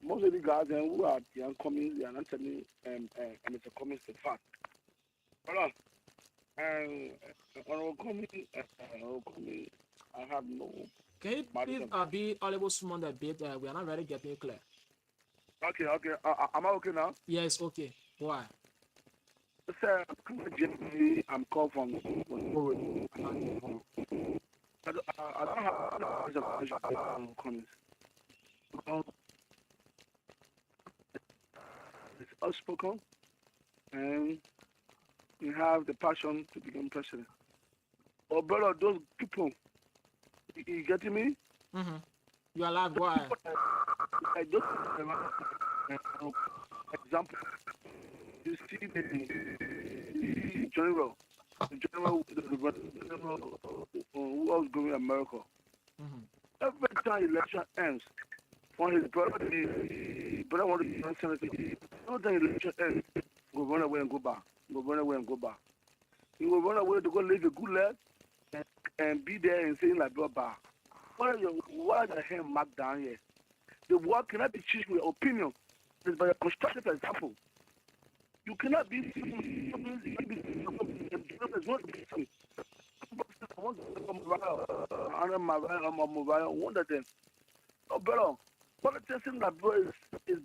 most of the guys who are young coming, they are not telling me, and it's a coming to fact. Hold on. And coming, I have no Can you body. please be a little small a bit? We are not really getting you clear. Okay, okay. Am I okay now? Yes, okay. Why? Sir, I'm called from. I don't have comments. Because it's outspoken and you have the passion to become president. Oh, brother, those people, you getting me? Mm-hmm. You are alive. Why? I just example. You see the general, the general who was going to America. Mm-hmm. Every time election ends, when his brother, his brother wanted to be senator, every time election ends, go run away and go back. Go run away and go back. He will run away to go live a good life and be there and saying like, bro, back. What are the hand marked down here? The world cannot be changed with opinion. It's by a constructive example. You cannot be one of them. No, brother. Politics in that bro is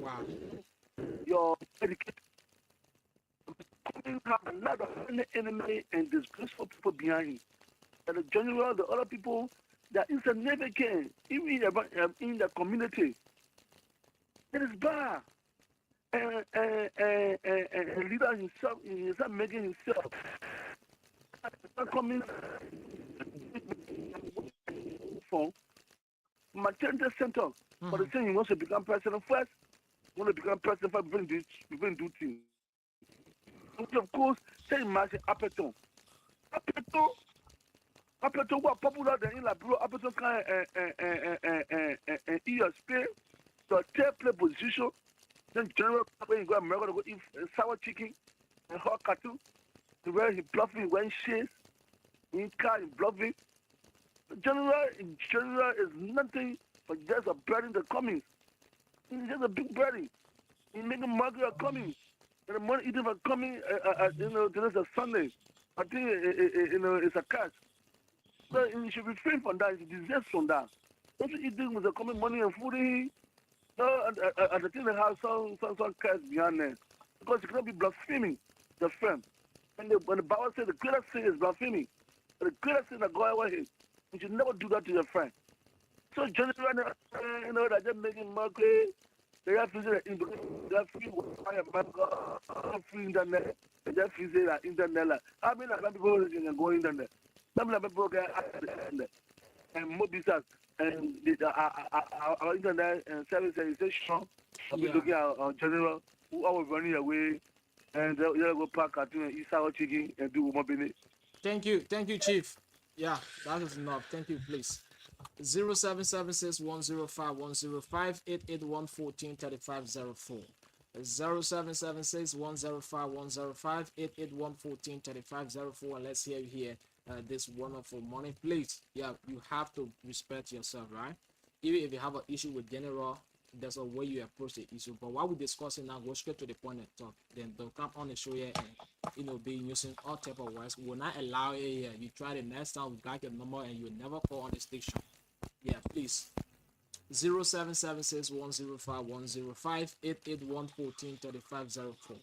Wow. your education. You have a lot of enemy and disgraceful people behind you. And the general, the other people that insignificant, even in the community. It is bad. And leader himself, he is not making himself not coming from maternity center. But the thing he wants to become president first, he wants to become president first before do things. Which of course, say imagine Apeton. Apeton, Apeton was popular than in Liberia. Apeton can ESP, the third play position. Then general when you go to America to go eat sour chicken and hot cattle. The way he bluffing, when shades, in car, he bluffing. General is nothing but just a burden that coming. It's just a big burden. He making mockery of coming. And the money eating for coming, today's a Sunday. I think, it's a catch. So you should refrain from that. You deserve from that. Don't you eat with the coming money and food in. No, and the thing they have some cash behind there. Because you cannot be blaspheming the firm. And when the Bible says the greatest sin is blaspheming, the greatest sin that God ever hit, you should never do that to your friend. So generally, they're just making mockery. They have to say they have free Wi-Fi and free internet. They have free that internet. How many people can go internet? How many people can access the internet? And more business and our internet and service is strong. I'll be looking at general who are running away and they'll go park at eat sour chicken and do more business. Thank you, Chief. Yeah, that is enough. Thank you, please. 0776-105-105-881-143504. 0776-105-105-881-143504. And let's hear you here this wonderful morning. Please, yeah, you have to respect yourself, right? Even if you have an issue with general, there's a way you approach the issue. But while we're discussing now, go straight to the point and talk. Then don't come on the show here and be using all type of words. We will not allow it here. You try the next time we got your number and you never call on the station. Yeah, please. 0776-105-105-881-143504.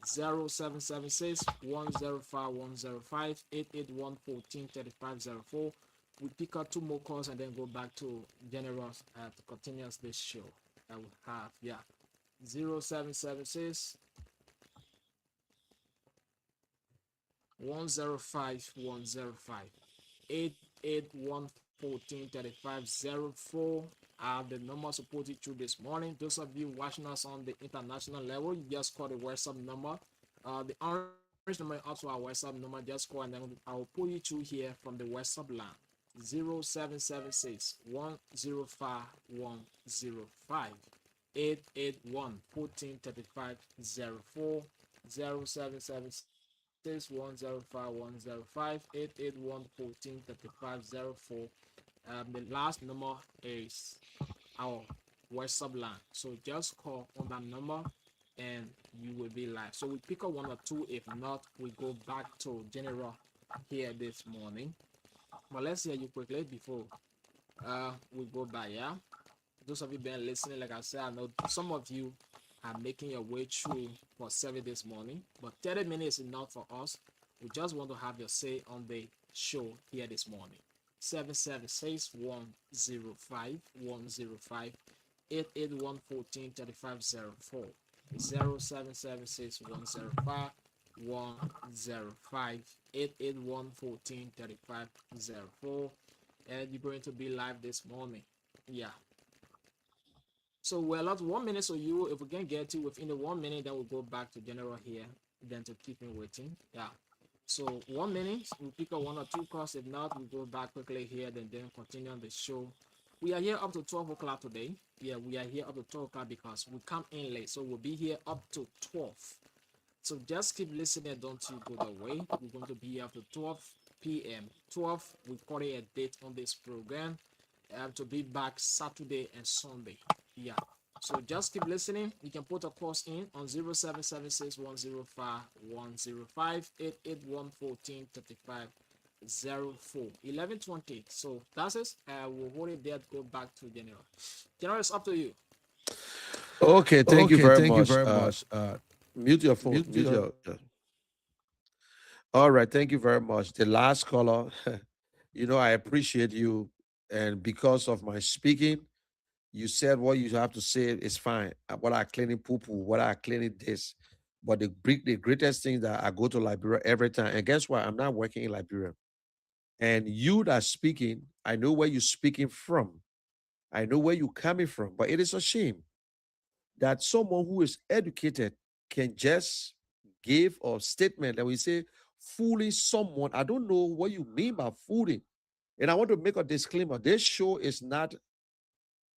0776-105-105-881-143504. We pick up two more calls and then go back to general to continue this show that we have. Yeah. 0776 105 105 881 143504. I have the number supported through this morning. Those of you watching us on the international level, you just call the WhatsApp number. The number also our WhatsApp number. Just call and then I'll pull you through here from the WhatsApp line. 0776 105 105 881 1435 04 0776 105 105 881 1435 04. The last number is our WhatsApp line. So just call on that number and you will be live. So we pick up one or two. If not, we go back to General here this morning. But let's hear you quickly before we go by. Yeah, those of you been listening, like I said, I know some of you are making your way through for service this morning, but 30 minutes is enough for us. We just want to have your say on the show here this morning. 776 105 105 881 1435 04 0776 105 105 881 1435 04, and you're going to be live this morning. Yeah. So we're allowed 1 minute. So you, if we can get to within the 1 minute, then we'll go back to General here, then to keep him waiting. Yeah. So 1 minute, we pick up one or two calls. If not, we go back quickly here, then continue on the show. We are here up to 12 o'clock today. Yeah, we are here up to 12 o'clock because we come in late. So we'll be here up to 12. So just keep listening. Don't you go away. We're going to be here up to 12 p.m. 12, we call it a date on this program. To be back Saturday and Sunday. Yeah. So just keep listening. You can put a course in on 0776 105 105 881 1435 04 1120. So that's it. We'll hold it there to go back to General. General, it's up to you. Okay, thank you very much. Mute your phone. Mute your. All right, thank you very much. The last caller, I appreciate you, and because of my speaking, you said what you have to say is fine. What I cleaning poo poo, what I cleaning this, but the greatest thing that I go to Liberia every time, and guess what? I'm not working in Liberia, and you that speaking, I know where you're speaking from, I know where you're coming from, but it is a shame that someone who is educated can just give a statement that we say fooling someone. I don't know what you mean by fooling. And I want to make a disclaimer. This show is not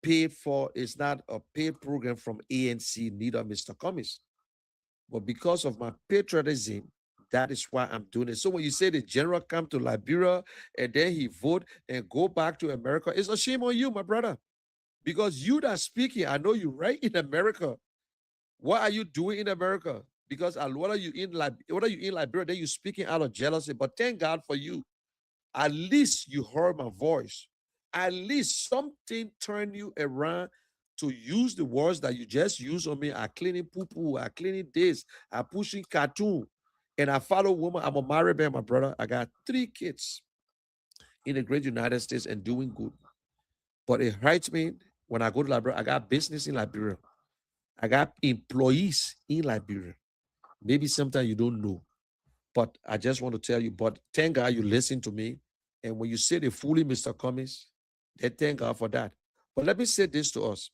paid for, it's not a paid program from ANC, neither Mr. Cummings. But because of my patriotism, that is why I'm doing it. So when you say the general come to Liberia and then he vote and go back to America, it's a shame on you, my brother. Because you that speaking, I know you right in America. What are you doing in America? Because what are you in Liberia? Then you speaking out of jealousy. But thank God for you. At least you heard my voice. At least something turned you around to use the words that you just used on me. I cleaning poo-poo, I cleaning this, I pushing cartoon. And I follow woman. I'm a married man, my brother. I got 3 kids in the great United States and doing good. But it hurts me when I go to Liberia. I got business in Liberia. I got employees in Liberia. Maybe sometimes you don't know. But I just want to tell you, but thank God you listen to me. And when you say the fully Mr. Cummings, then thank God for that. But let me say this to us.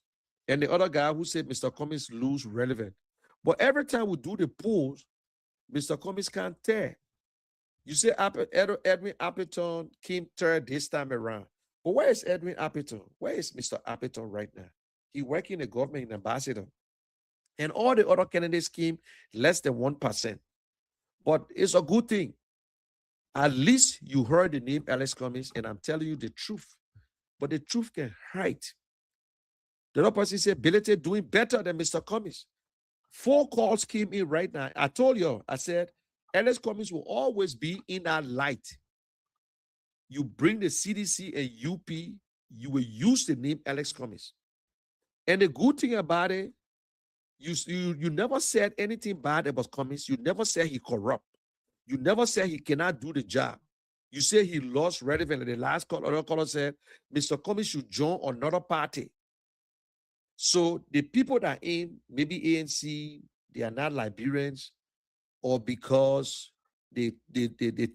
And the other guy who said Mr. Cummings lose relevant. But every time we do the polls, Mr. Cummings can't tear. You say Edwin Appleton came third this time around. But where is Edwin Appleton? Where is Mr. Appleton right now? He working in the government in ambassador. And all the other candidates came less than 1%. But it's a good thing. At least you heard the name Alex Cummings, and I'm telling you the truth. But the truth can hurt. The other person said, Billy doing better than Mr. Cummings. 4 calls came in right now. I told you, I said, Alex Cummings will always be in that light. You bring the CDC and UP, you will use the name Alex Cummings. And the good thing about it, you never said anything bad about Cummings. You never said he corrupt. You never said he cannot do the job. You say he lost relevance. And the last other caller said, Mr. Cummings should join another party. So the people that are in maybe ANC, they are not Liberians, or because they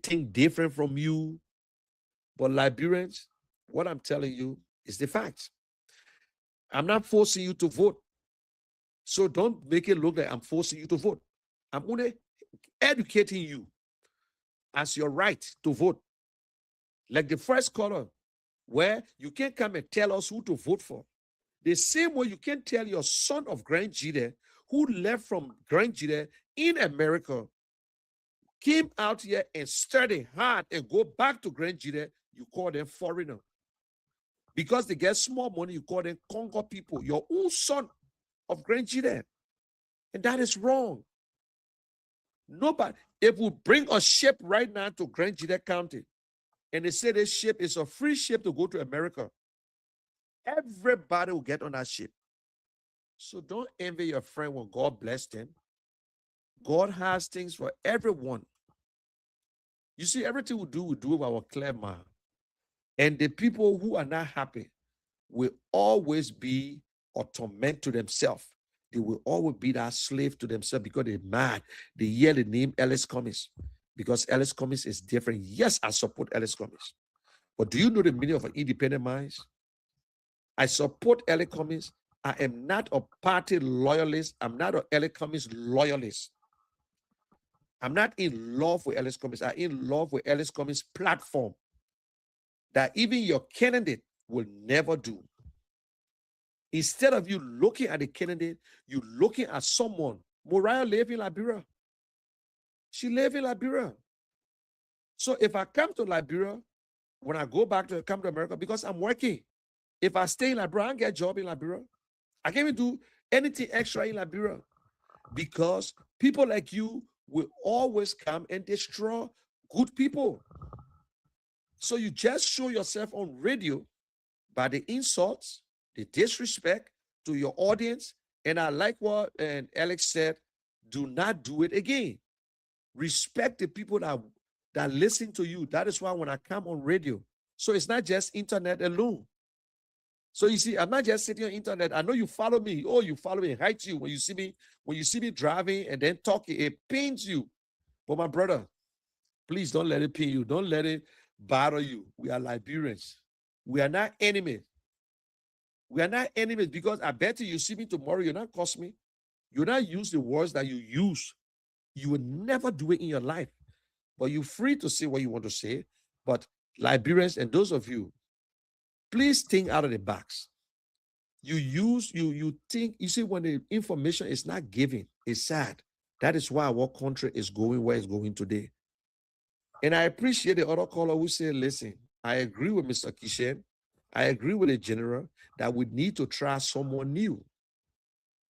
think different from you. But Liberians, what I'm telling you is the facts. I'm not forcing you to vote. So don't make it look like I'm forcing you to vote. I'm only educating you as your right to vote. Like the first caller, where you can't come and tell us who to vote for. The same way you can't tell your son of Grand Jide, who left from Grand Jide in America, came out here and studied hard and go back to Grand Jide, you call them foreigner. Because they get small money, you call them Congo people, your own son of Grand Jide. And that is wrong. Nobody, if we bring a ship right now to Grand Jide County, and they say this ship is a free ship to go to America, everybody will get on that ship. So don't envy your friend when God bless them. God has things for everyone. You see, everything we do with our clear mind. And the people who are not happy will always be a torment to themselves. They will always be that slave to themselves because they're mad. They hear the name Ellis Cummings because Ellis Cummings is different. Yes, I support Ellis Cummings. But do you know the meaning of an independent mind? I support Ellis Cummings. I am not a party loyalist. I'm not an Ellis Cummings loyalist. I'm not in love with Ellis Cummings. I'm in love with Ellis Cummings' platform that even your candidate will never do. Instead of you looking at the candidate, you're looking at someone. Mariah lives in Liberia. She lives in Liberia. So if I come to Liberia, when I go back to come to America, because I'm working, if I stay in Liberia, I get a job in Liberia. I can't even do anything extra in Liberia because people like you will always come and destroy good people. So you just show yourself on radio by the insults, the disrespect to your audience. And I like what Alex said, do not do it again. Respect the people that listen to you. That is why when I come on radio, so it's not just internet alone. So you see, I'm not just sitting on internet. I know you follow me. Oh, you follow me. It hurts you when you see me driving and then talking. It pains you. But my brother, please don't let it pain you. Don't let it bother you. We are Liberians. We are not enemies. We are not enemies because I bet you see me tomorrow, you're not curse me. You're not use the words that you use. You will never do it in your life. But you're free to say what you want to say. But Liberians and those of you, please think out of the box. You think, you see, when the information is not given, it's sad. That is why our country is going where it's going today. And I appreciate the other caller who said, listen, I agree with Mr. Kishen. I agree with the general that we need to try someone new.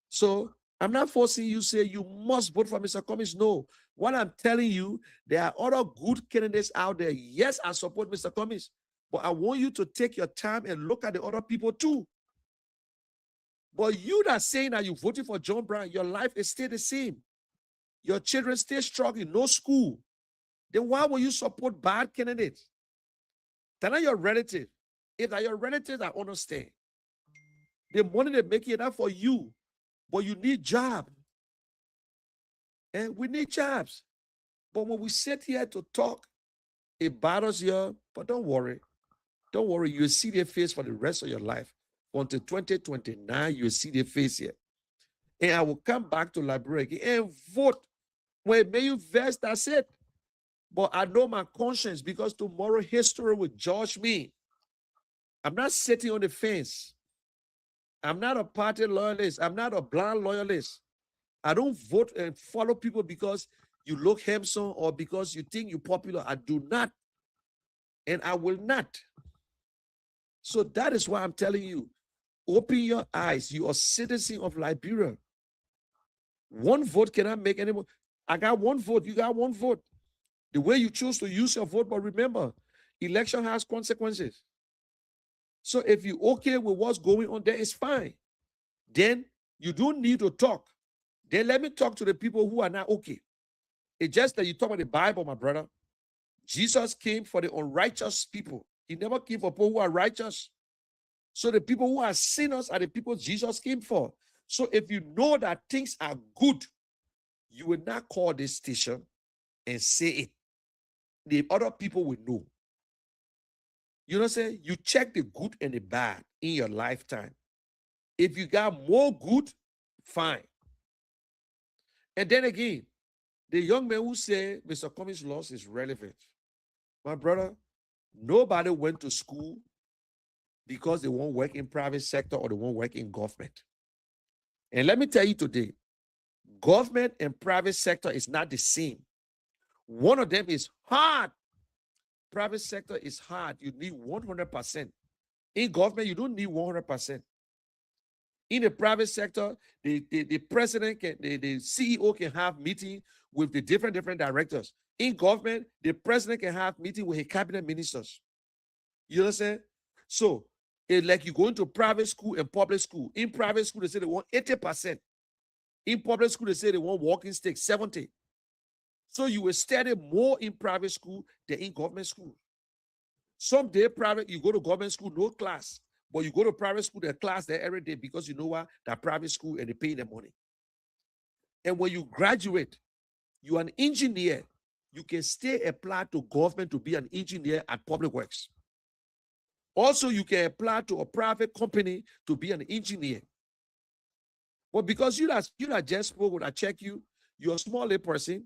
So I'm not forcing you to say you must vote for Mr. Cummings. No. What I'm telling you, there are other good candidates out there. Yes, I support Mr. Cummings, but I want you to take your time and look at the other people too. But you that saying that you voted for John Brown, your life is still the same. Your children still struggling, no school. Then why will you support bad candidates? They're not your relative. If they're your relatives, I understand. The money they make it up for you, but you need job. And we need jobs. But when we sit here to talk, it bothers you. But don't worry. Don't worry. You'll see their face for the rest of your life. Until 2029, you'll see their face here. And I will come back to Liberia again and vote. When may you vex, that's it. But I know my conscience because tomorrow history will judge me. I'm not sitting on the fence. I'm not a party loyalist. I'm not a blind loyalist. I don't vote and follow people because you look handsome or because you think you're popular. I do not. And I will not. So that is why I'm telling you, open your eyes. You are a citizen of Liberia. One vote cannot make any more. I got one vote. You got one vote. The way you choose to use your vote, but remember, election has consequences. So if you're okay with what's going on there, it's fine. Then you don't need to talk. Then let me talk to the people who are not okay. It's just that you talk about the Bible, my brother. Jesus came for the unrighteous people. He never came for people who are righteous. So the people who are sinners are the people Jesus came for. So if you know that things are good, you will not call this station and say it. The other people will know. You know what I'm saying? You check the good and the bad in your lifetime. If you got more good, fine. And then again, The young man who say Mr. Cummings' loss is relevant. My brother, nobody went to school because they won't work in private sector or they won't work in government. And let me tell you today, government and private sector is not the same. One of them is hard. Private sector is hard. You need 100%. In government, you don't need 100%. In the private sector, the president can, the CEO can have meeting with the different directors. In government, the president can have meeting with his cabinet ministers. You understand? So, it's like you go into private school and public school. In private school, they say they want 80%. In public school, they say they want walking stick, 70. So you will study more in private school than in government school. Someday private, you go to government school, no class. But you go to private school, there's class there every day because you know what? That private school and they pay the money. And when you graduate, you are an engineer. You can stay apply to government to be an engineer at public works. Also, you can apply to a private company to be an engineer. But because you that just spoke when I check you, you're a small person.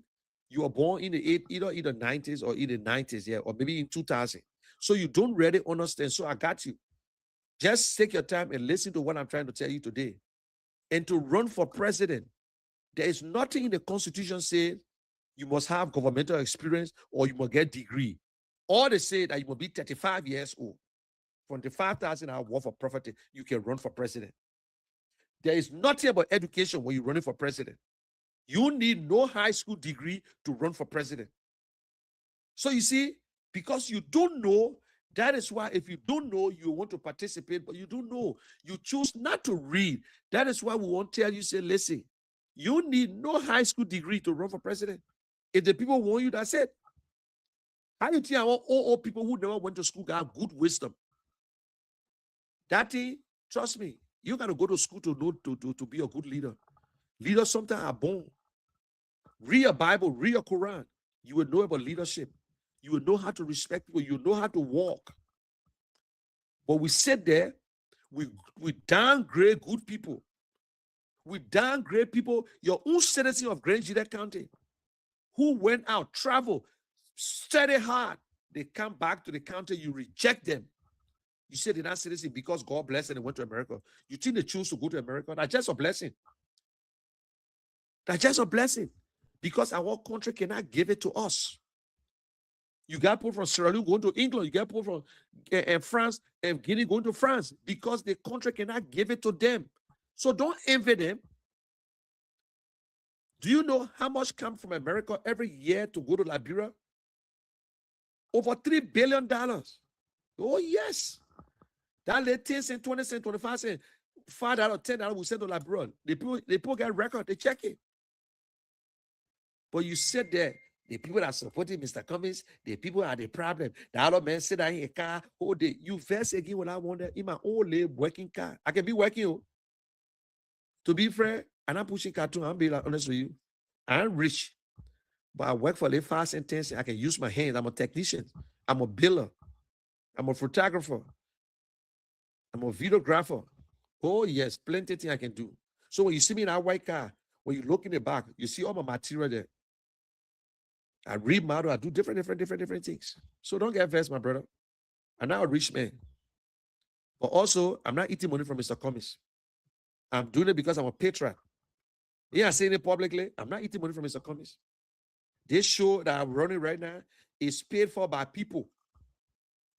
You were born in the either 90s or in the 90s, yeah, or maybe in 2000. So you don't really understand. So I got you. Just take your time and listen to what I'm trying to tell you today. And to run for president, there is nothing in the Constitution saying you must have governmental experience or you must get degree. Or they say that you must be 35 years old. From the 5,000 hours worth of property, you can run for president. There is nothing about education when you're running for president. You need no high school degree to run for president. So you see, because you don't know, that is why if you don't know, you want to participate, but you don't know. You choose not to read. That is why we won't tell you, say, listen, you need no high school degree to run for president. If the people want you, that's it. How do you think all people who never went to school got good wisdom? That thing, trust me, you got to go to school to know to be a good leader. Leaders sometimes are born. Read a Bible, read a Quran. You will know about leadership. You will know how to respect people. You know how to walk. But we sit there, we downgrade good people. We downgrade people, your own citizen of Grand Gila County, who went out, travel, study hard. They come back to the county, you reject them. You say they're not citizen because God blessed them and went to America. You think they choose to go to America? That's just a blessing. That's just a blessing. Because our country cannot give it to us. You got people from Sierra Leone going to England. You got people from France and Guinea going to France because the country cannot give it to them. So don't envy them. Do you know how much comes from America every year to go to Liberia? Over $3 billion. Oh, yes. That late 10 cents, 20 cents, 25 cents, $5, $10 we send to Liberia. The people get record, they check it. But you sit there, the people that are supporting Mr. Cummings, the people are the problem. The other man sit down in a car all day. You first again when I wonder in my own working car. I can be working. To be fair, I'm not pushing car too. I'm being honest with you. I'm rich, but I work for the fast and tense. I can use my hands. I'm a technician. I'm a builder. I'm a photographer. I'm a videographer. Oh, yes, plenty of things I can do. So when you see me in that white car, when you look in the back, you see all my material there. I read model, I do different things. So don't get vexed, my brother. I'm not a rich man. But also, I'm not eating money from Mr. Cummings. I'm doing it because I'm a patriot. Yeah, I'm saying it publicly. I'm not eating money from Mr. Cummings. This show that I'm running right now is paid for by people.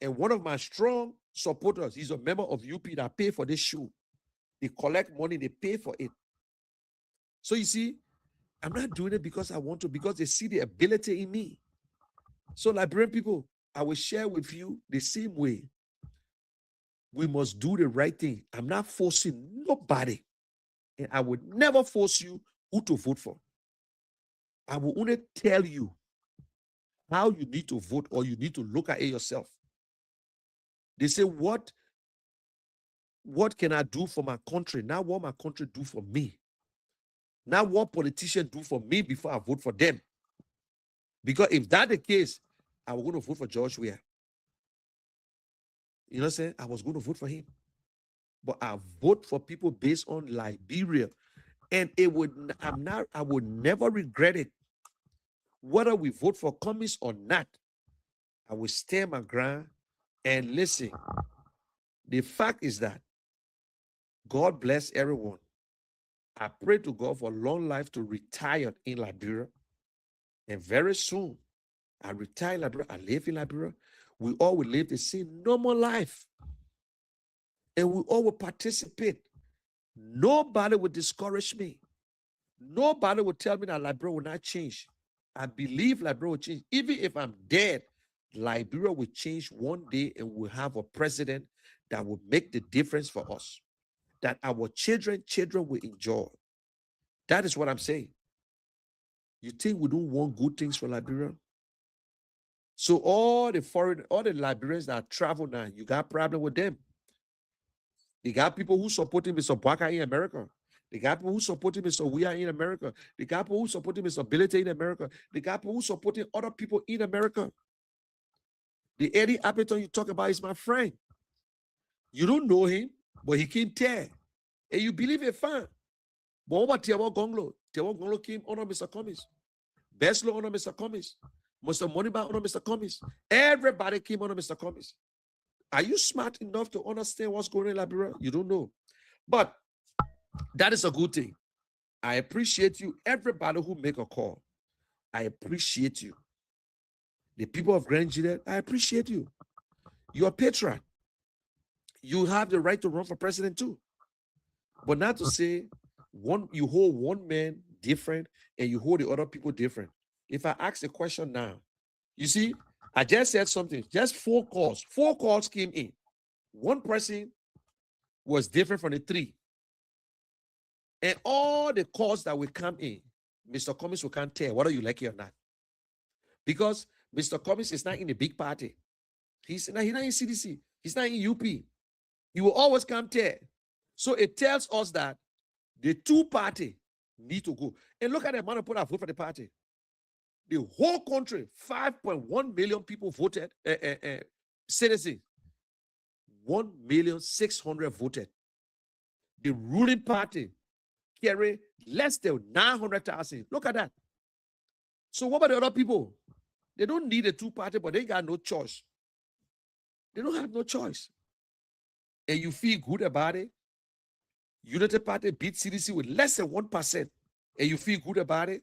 And one of my strong supporters, he's a member of UP that pay for this show. They collect money, they pay for it. So you see, I'm not doing it because I want to, because they see the ability in me. So Liberian people, I will share with you the same way. We must do the right thing. I'm not forcing nobody. And I would never force you who to vote for. I will only tell you how you need to vote or you need to look at it yourself. They say, what can I do for my country? Not what my country do for me. Not what politicians do for me before I vote for them. Because if that's the case, I was going to vote for George Weah. You know what I'm saying? I was going to vote for him. But I vote for people based on Liberia. And I would never regret it whether we vote for Cummings or not, I will stand my ground and listen. The fact is that God bless everyone. I pray to God for long life to retire in Liberia. And very soon, I retire in Liberia. I live in Liberia. We all will live the same normal life. And we all will participate. Nobody will discourage me. Nobody will tell me that Liberia will not change. I believe Liberia will change. Even if I'm dead, Liberia will change one day and we'll have a president that will make the difference for us, that our children will enjoy. That is what I'm saying. You think we don't want good things for Liberia? So all the Liberians that travel now, you got problem with them. They got people who supporting Mr. Baka in America. They got people who supporting Mr. Weah in America. They got people who supporting Mr. Bilete in America. They got people who supporting other people in America. The Eddie Appleton you talk about is my friend. You don't know him, but he came there. And you believe it, fine. But what about Tiawa Gonglo? Tiawa Gonglo came under Mr. Cummings. Beslo under Mr. Cummings. Mr. Moniba under Mr. Cummings. Everybody came under Mr. Cummings. Are you smart enough to understand what's going on in Liberia? You don't know. But that is a good thing. I appreciate you, everybody who make a call. I appreciate you. The people of Grand Juliet, I appreciate you. You're a patriot. You have the right to run for president too. But not to say you hold one man different and you hold the other people different. If I ask a question now, you see, I just said something, just 4 calls. 4 calls came in. One person was different from the 3. And all the calls that will come in, Mr. Cummings will can't tell whether you like it or not. Because Mr. Cummings is not in a big party. He's not in CDC. He's not in UP. He will always come there. So it tells us that the 2 party need to go. And look at the amount of people that vote for the party. The whole country, 5.1 million people voted, citizens. 1,600,000 voted. The ruling party carry less than 900,000. Look at that. So what about the other people? They don't need a 2 party, but they got no choice. They don't have no choice. And you feel good about it. United Party beat CDC with less than 1%. And you feel good about it.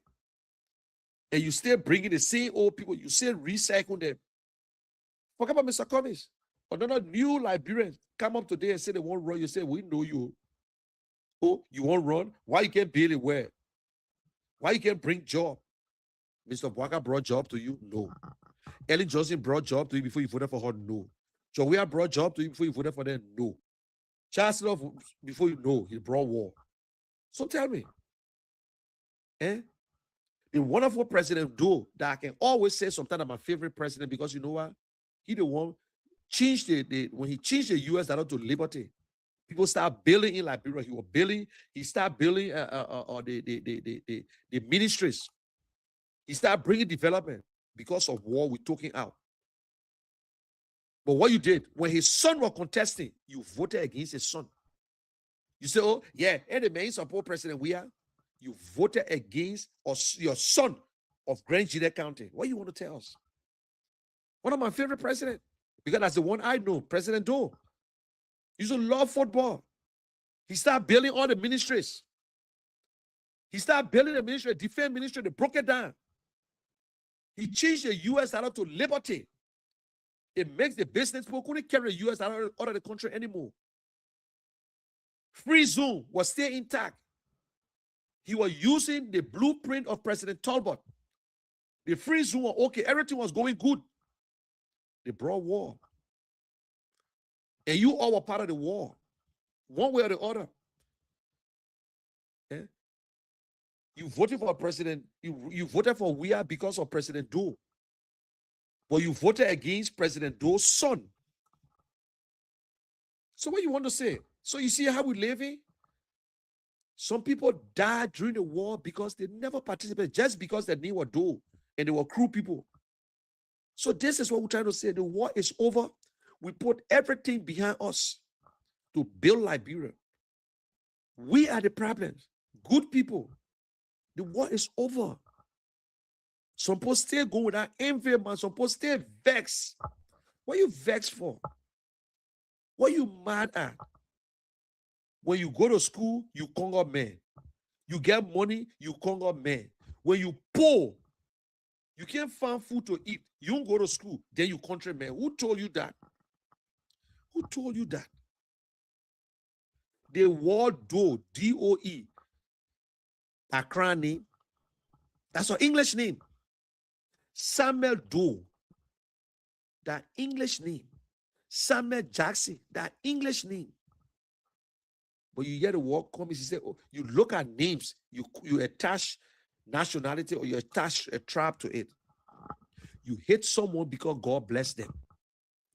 And you still bringing the same old people. You still recycle them. Forget about Mr. Cummings. Another new Liberians come up today and say they won't run. You say, we know you. Oh, you won't run? Why you can't build it where? Why you can't bring job? Mr. Waka brought job to you? No. Ellen Johnson brought job to you before you voted for her? No. Joia brought job to you before you voted for them? No. Chancellor, before you know, he brought war. So tell me, the wonderful president, though, that I can always say sometimes my favorite president, because you know what? He the one changed when he changed the US dollar to liberty. People start building in Liberia. He started building the ministries. He started bringing development because of war we're talking out. But what you did, when his son was contesting, you voted against his son. You say, oh, yeah, and the main support President Weah, you voted against your son of Grand Juliet County. What do you want to tell us? One of my favorite presidents, because that's the one I know, President Doe. He used to love football. He started building all the ministries. He started building the ministry, defense ministry, they broke it down. He changed the US dollar to liberty. It makes the business people couldn't carry the US dollar out of the country anymore. Free zone was still intact. He was using the blueprint of President Talbot. The free zone was okay. Everything was going good. They brought war. And you all were part of the war, one way or the other. Yeah? You voted for President, you voted for Weah because of President Doe. But you voted against President Doe's son. So what you want to say? So you see how we living? Some people died during the war because they never participated, just because their name was Doe and they were cruel people. So this is what we're trying to say. The war is over. We put everything behind us to build Liberia. We are the problems. Good people. The war is over. Some people still go with that envy, man. Some people still vex. What you vex for? What you mad at? When you go to school, you conquer man. You get money, you conquer man. When you poor, you can't find food to eat. You don't go to school, then you country man. Who told you that? Who told you that? The word Doe, D-O-E, Accra name. That's our English name. Samuel Doe, that English name. Samuel Jackson, that English name. But you hear the word come, you say, oh, you look at names, you attach nationality or you attach a tribe to it. You hate someone because God bless them.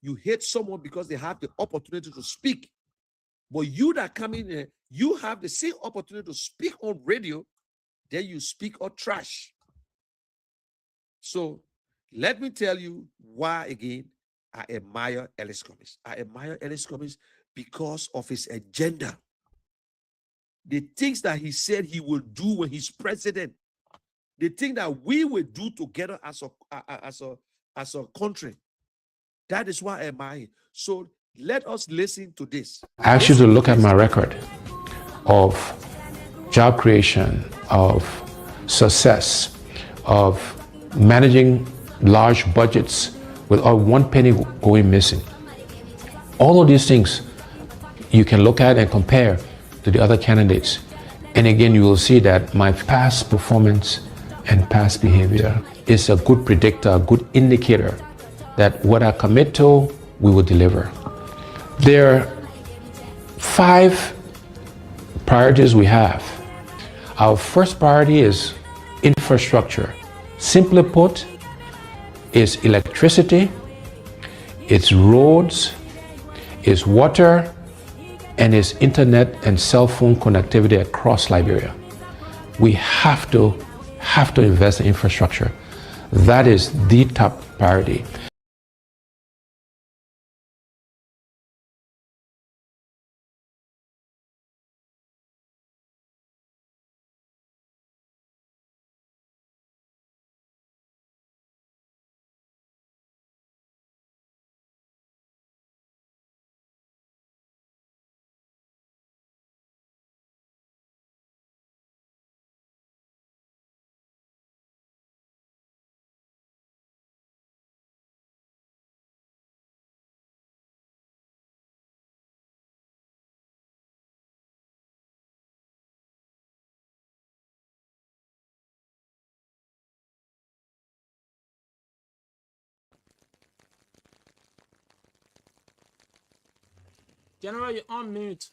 You hate someone because they have the opportunity to speak. But you that come in here, you have the same opportunity to speak on radio, then you speak or trash. So let me tell you why again I admire Ellis Cummings. I admire Ellis Cummings because of his agenda. The things that he said he will do when he's president, the thing that we will do together as a country. That is why I admire him. So let us listen to this. I ask you to look at my record of job creation, of success, of managing large budgets without one penny going missing. All of these things you can look at and compare to the other candidates. And again, you will see that my past performance and past behavior is a good predictor, a good indicator that what I commit to, we will deliver. There are 5 priorities we have. Our first priority is infrastructure. Simply put, it's electricity, it's roads, it's water, and it's internet and cell phone connectivity across Liberia. We have to invest in infrastructure. That is the top priority. General, you're on mute.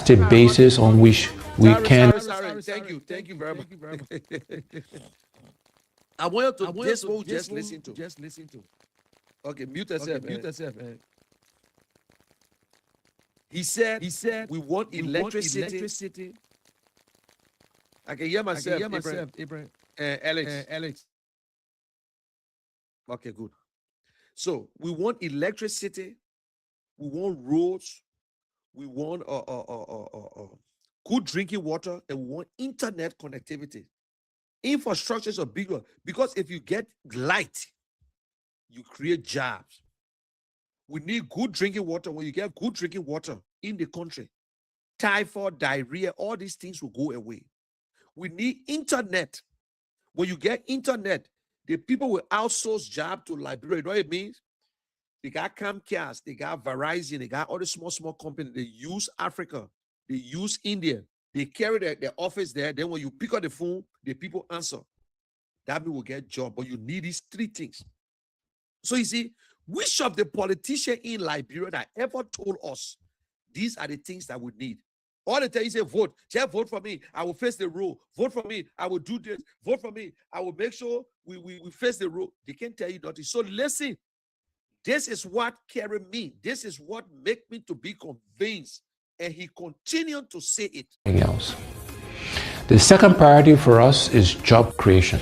The basis on which we can. Sorry. Thank you very much. I want you to this one just listen to. Okay, mute yourself. He said we want electricity. I can hear myself, Abraham. Alex. Okay, good. So we want electricity, we want roads, we want good drinking water, and we want internet connectivity. Infrastructure is a big one because if you get light, you create jobs. We need good drinking water. When you get good drinking water in the country, typhoid, diarrhea, all these things will go away. We need internet. When you get internet, the people will outsource job to Liberia. You know what it means? They got Comcast, they got Verizon, they got all the small companies. They use Africa, they use India. They carry their office there. Then when you pick up the phone, the people answer. That means will get job. But you need these 3 things. So you see, which of the politicians in Liberia that ever told us these are the things that we need? All the time you say, vote. Just vote for me. I will face the rule. Vote for me. I will do this. Vote for me. I will make sure we face the rule. They can't tell you nothing. So listen, this is what carried me. This is what made me to be convinced. And he continued to say it. Else. The second priority for us is job creation.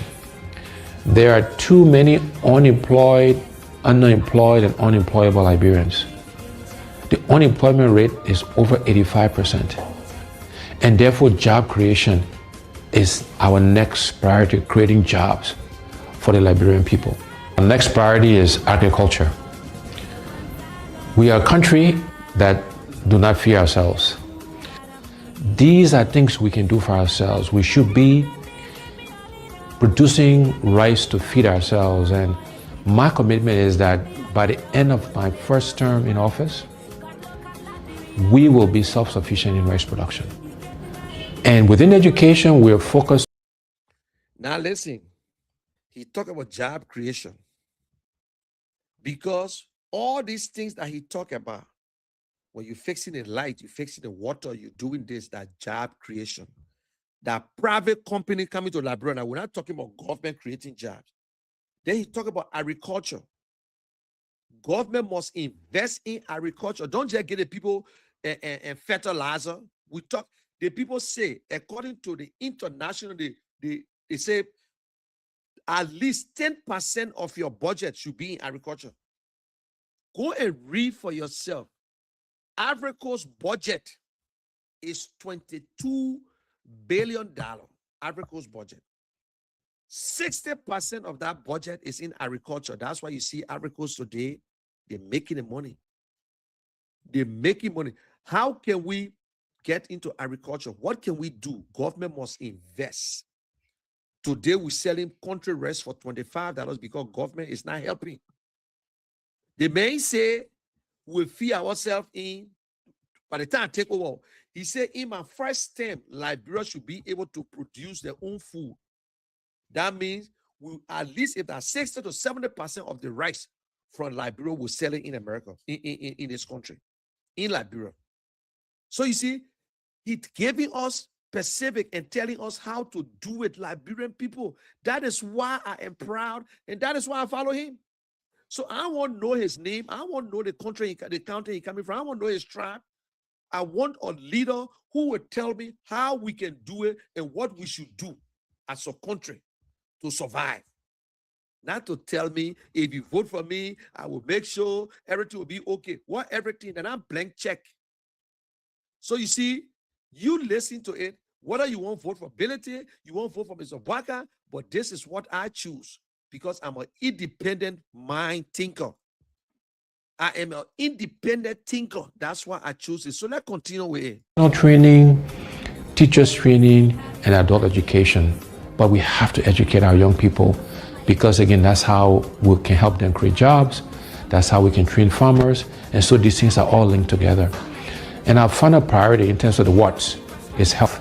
There are too many unemployed, underemployed, and unemployable Liberians. The unemployment rate is over 85%. And therefore, job creation is our next priority, creating jobs. for the Liberian people. The next priority is agriculture. We are a country that do not fear ourselves. These are things we can do for ourselves. We should be producing rice to feed ourselves. And my commitment is that by the end of my first term in office, we will be self-sufficient in rice production. And within education, we're focused. Now listen, he talked about job creation. Because all these things that he talked about, when you're fixing the light, you're fixing the water, you're doing this, that job creation. That private company coming to Liberia. Now, we're not talking about government creating jobs. Then he talked about agriculture. Government must invest in agriculture. Don't just get the people and fertilizer. The people say, according to the international, they say at least 10% of your budget should be in agriculture. Go and read for yourself. Ivory Coast budget is $22 billion. Ivory Coast budget. 60% of that budget is in agriculture. That's why you see Ivory Coast today, they're making the money. They're making money. How can we get into agriculture? What can we do? Government must invest. Today, we're selling country rice for $25 because government is not helping. They may say we'll feed ourselves in by the time I take over. He said, in my first term, Liberia should be able to produce their own food. That means we at least if that 60 to 70% of the rice from Liberia will sell it in America, in this country, in Liberia. So you see, he's giving us specific and telling us how to do it, Liberian people. That is why I am proud, and that is why I follow him. So I want to know his name. I want to know the country, the county he's coming from. I want to know his tribe. I want a leader who will tell me how we can do it and what we should do as a country to survive. Not to tell me, if you vote for me, I will make sure everything will be okay. What everything? And I'm blank check. So you see, you listen to it, whether you want to vote for Ability, you want to vote for Mr. Baka, but this is what I choose because I'm an independent mind thinker. I am an independent thinker. That's why I choose it. So let's continue with it. Training, teachers training, and adult education. But we have to educate our young people because, again, that's how we can help them create jobs. That's how we can train farmers. And so these things are all linked together. And our final priority in terms of the what's is health.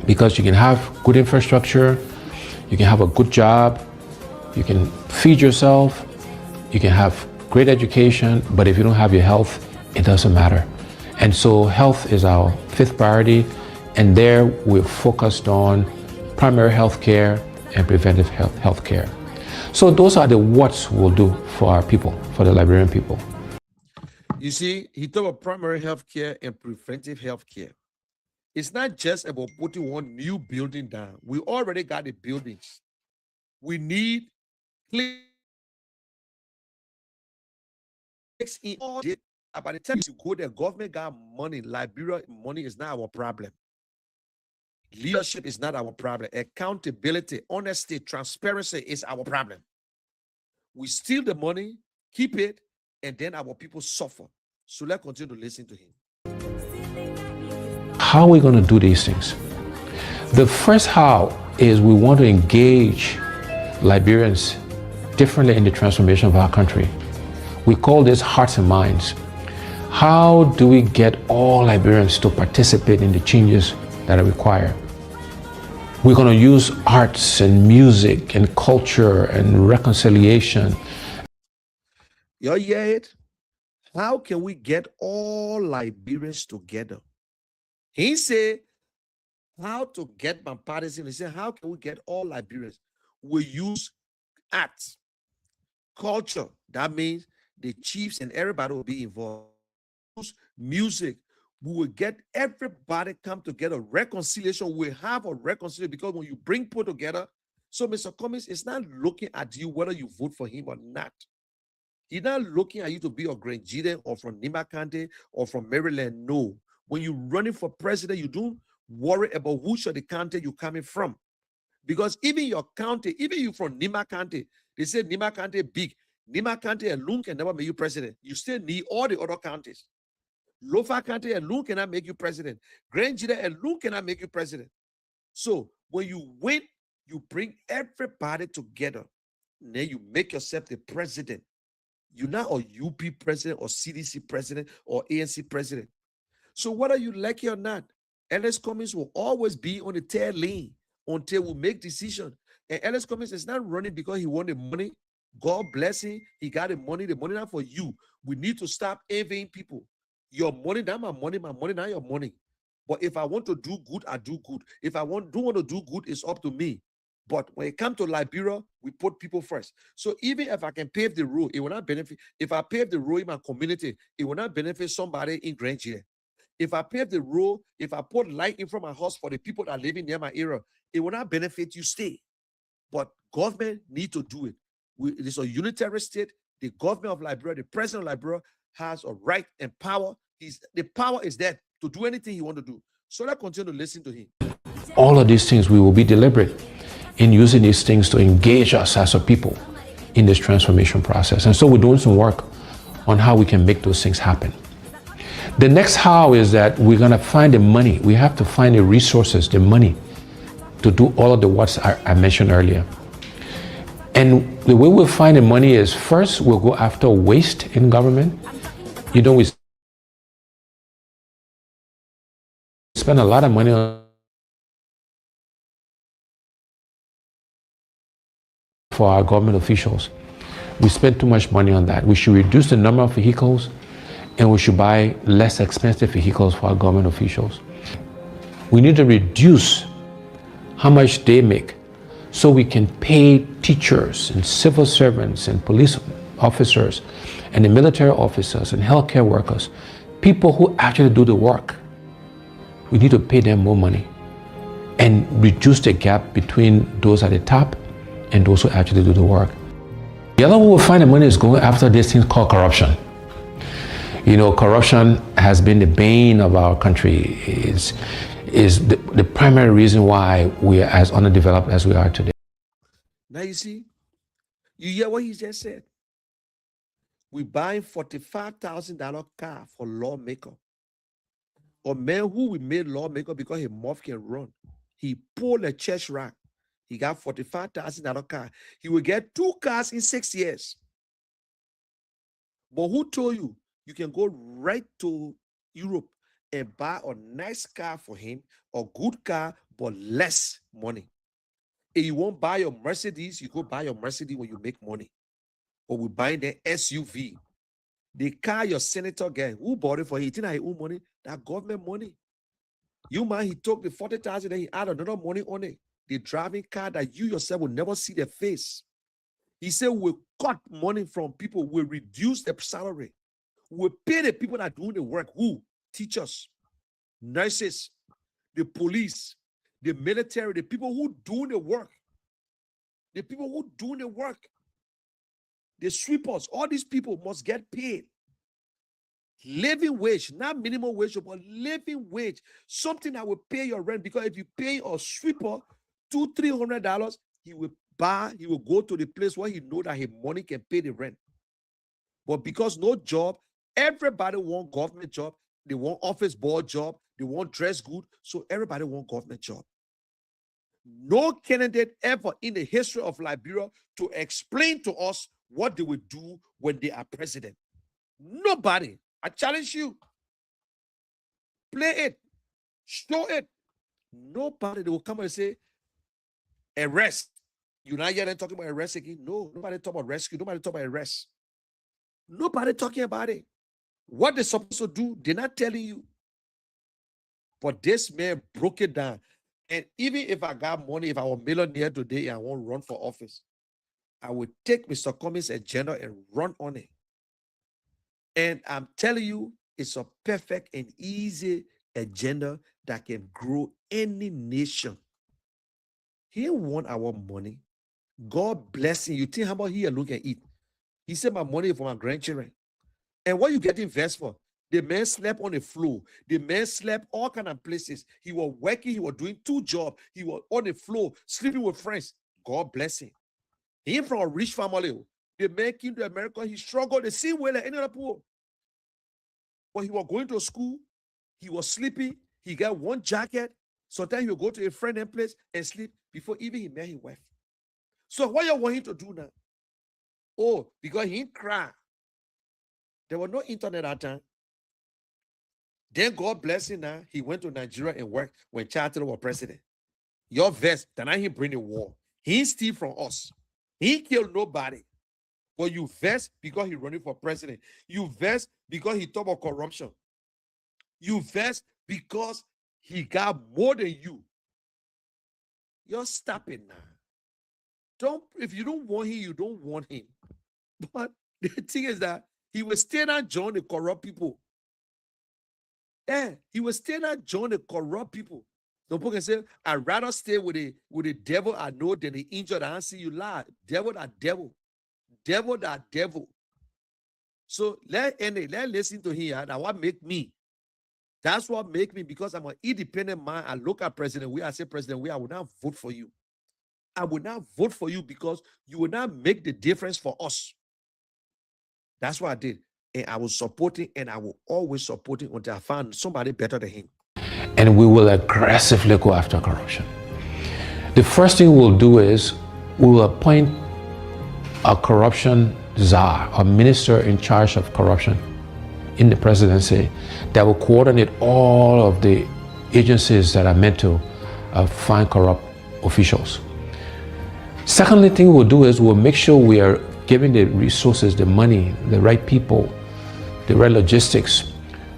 Because you can have good infrastructure, you can have a good job, you can feed yourself, you can have great education, but if you don't have your health, it doesn't matter. And so health is our fifth priority, and there we're focused on primary health care and preventive health care. So those are the what's we'll do for our people, for the Liberian people. You see, he talked about primary health care and preventive health care. It's not just about putting one new building down. We already got the buildings. We need clinics in all. By the time you go there, government got money. Liberia money is not our problem. Leadership is not our problem. Accountability, honesty, transparency is our problem. We steal the money, keep it, and then our people suffer. So let's continue to listen to him. How are we going to do these things? The first how is we want to engage Liberians differently in the transformation of our country. We call this hearts and minds. How do we get all Liberians to participate in the changes that are required? We're going to use arts and music and culture and reconciliation. You hear it? How can we get all Liberians together? He said, how to get bipartisan. He said, how can we get all Liberians? We use arts, culture. That means the chiefs and everybody will be involved. Use music. We will get everybody come together. Reconciliation. We have a reconciliation because when you bring people together, so Mr. Cummings is not looking at you whether you vote for him or not. He's not looking at you to be a Grand Jide or from Nima County or from Maryland. No. When you're running for president, you don't worry about which of the county you're coming from. Because even your county, even you from Nima County, they say Nima County big. Nima County alone can never make you president. You still need all the other counties. Lofa County alone cannot make you president. Grand Jida alone cannot make you president. So when you win, you bring everybody together. Then you make yourself the president. You're not a UP president or CDC president or ANC president. So whether you like it or not, Alex Cummings will always be on the tail lane until we make decision. And Alex Cummings is not running because he wanted money. God bless him. He got the money not for you. We need to stop envying people. Your money, not my money, not your money. But if I want to do good, I do good. If I don't want to do good, it's up to me. But when it comes to Liberia, we put people first. So even if I can pave the road, it will not benefit. If I pave the road in my community, it will not benefit somebody in Grand Jida. If I pave the road, if I put light in front of my house for the people that are living near my area, it will not benefit you. Stay. But government need to do it. It is a unitary state. The government of Liberia, the president of Liberia, has a right and power. The power is there to do anything he want to do. So let's continue to listen to him. All of these things, we will be deliberate in using these things to engage us as a people in this transformation process. And so we're doing some work on how we can make those things happen. The next how is that we're going to find the money. We have to find the resources, the money, to do all of the what I mentioned earlier. And the way we'll find the money is, first, we'll go after waste in government. We spend a lot of money for our government officials. We spend too much money on that. We should reduce the number of vehicles, and we should buy less expensive vehicles for our government officials. We need to reduce how much they make so we can pay teachers and civil servants and police officers and the military officers and healthcare workers, people who actually do the work. We need to pay them more money and reduce the gap between those at the top and those who actually do the work. The other way we'll find the money is going after this thing called corruption. You know, corruption has been the bane of our country. Is the primary reason why we are as underdeveloped as we are today. Now you see, you hear what he just said. We buying $45,000 car for lawmaker. A man who we made lawmaker because his mouth can run. He pulled a church rack. He got $45,000 car. He will get 2 cars in 6 years. But who told you you can go right to Europe and buy a nice car for him, a good car, but less money? If you won't buy your Mercedes, you go buy your Mercedes when you make money. But we buy the SUV. The car your senator get, who bought it for him? He think his own money, that government money. You man, he took the 40,000, then he added another money on it. The driving car that you yourself will never see their face. He said we'll cut money from people, we'll reduce their salary. We'll pay the people that are doing the work. Who? Teachers, nurses, the police, the military, the people who doing the work. The people who doing the work. The sweepers, all these people must get paid. Living wage, not minimum wage, but living wage. Something that will pay your rent. Because if you pay a sweeper $200-300, he will go to the place where he know that his money can pay the rent. But because no job, everybody want government job. They want office boy job. They want dress good. So everybody want government job. No candidate ever in the history of Liberia to explain to us what they will do when they are president. Nobody. I challenge you. Play it. Show it. Nobody. They will come and say, arrest. You're not yet talking about arrest again. No, nobody talk about rescue. Nobody talk about arrest. Nobody talking about it. What they're supposed to do, they're not telling you. But this man broke it down. And even if I got money, if I were a millionaire today and I won't run for office, I would take Mr. Cummings' agenda and run on it. And I'm telling you, it's a perfect and easy agenda that can grow any nation. He want our money. God bless him. You think how about he alone can eat? He said my money is for my grandchildren. And what you get invest for? The man slept on the floor. The man slept all kind of places. He was working. He was doing 2 jobs. He was on the floor, sleeping with friends. God bless him. He ain't from a rich family. The man came to America. He struggled the same way like any other poor. But he was going to school. He was sleeping. He got 1 jacket. Sometimes he would go to a friend and place and sleep before even he met his wife. So what you want him to do now? Oh, because he didn't cry. There was no internet at that time. Then God bless him now. He went to Nigeria and worked when Charles was president. Your vest, then he bring the war. He steal from us. He killed nobody. But you vest because he running for president. You vest because he talk about corruption. You vest because he got more than you. You're stopping now. Don't, if you don't want him, you don't want him. But the thing is that he will stay and join the corrupt people. Yeah, he will stay and join the corrupt people. Some people can say, I'd rather stay with the devil I know than the angel that I see you lie. Devil that devil. Devil that devil. So let listen to him. That what make me. That's what make me, because I'm an independent man. I look at President I say, President I will not vote for you. I will not vote for you because you will not make the difference for us. That's what I did. And I was supporting, and I will always support him until I found somebody better than him. And we will aggressively go after corruption. The first thing we'll do is we will appoint a corruption czar, a minister in charge of corruption in the presidency that will coordinate all of the agencies that are meant to find corrupt officials. Secondly thing we'll do is we'll make sure we are giving the resources, the money, the right people, the right logistics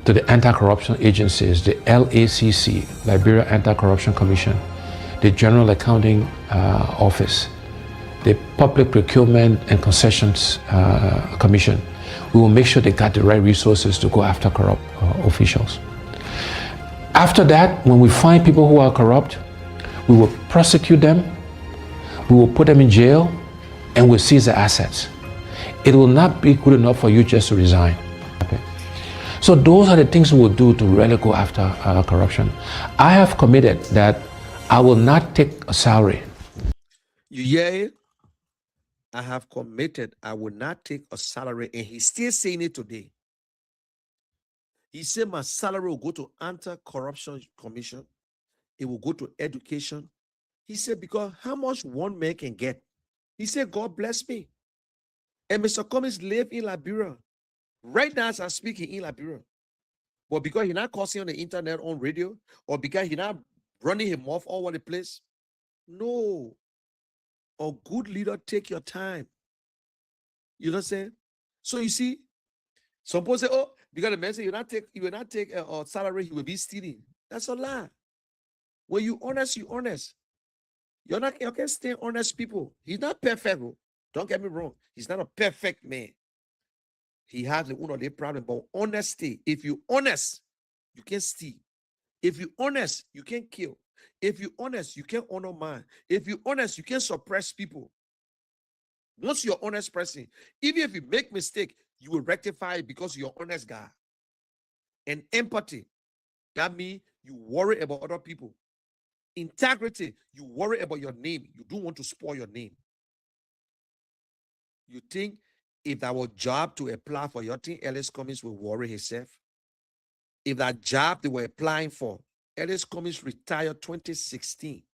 to the anti-corruption agencies, the LACC, Liberia Anti-Corruption Commission, the General Accounting Office, the Public Procurement and Concessions Commission. We will make sure they got the right resources to go after corrupt officials. After that, when we find people who are corrupt, we will prosecute them, we will put them in jail, and we'll seize the assets. It will not be good enough for you just to resign. Okay? So those are the things we will do to really go after corruption. I have committed that I will not take a salary. You hear it? I have committed I will not take a salary, and he's still saying it today. He said my salary will go to Anti-Corruption Commission. It will go to education. He said, because how much one man can get? He said, God bless me. And Mr. Cummings live in Liberia. Right now as I'm speaking in Liberia. But because he's not cursing on the internet, on radio, or because he's not running him off all over the place. No. A good leader, take your time. You know what I'm saying? So you see, some people say, oh, because the man say you will not take a salary, he will be stealing. That's a lie. When you honest, you honest. You can stay honest people. He's not perfect. Don't get me wrong. He's not a perfect man. He has the one of the problem, but honesty. If you honest, you can steal. If you honest, you can kill. If you honest, you can honor man. If you honest, you can suppress people. Once you're honest person, even if you make mistake, you will rectify it because you're honest guy. And empathy, that means you worry about other people. Integrity, you worry about your name. You don't want to spoil your name. You think if that was job to apply for, your thing, Ellis Cummings will worry himself? If that job they were applying for, Ellis Cummings retired 2016.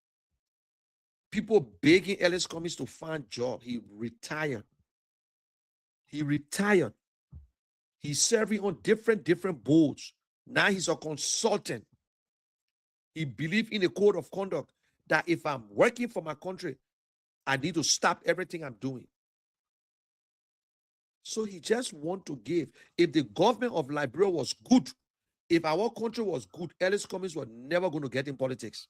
People begging Ellis Cummings to find job. He retired. He retired. He's serving on different boards. Now he's a consultant. He believed in a code of conduct that if I'm working for my country, I need to stop everything I'm doing. So he just want to give. If the government of Liberia was good, if our country was good, Ellis Cummings was never going to get in politics.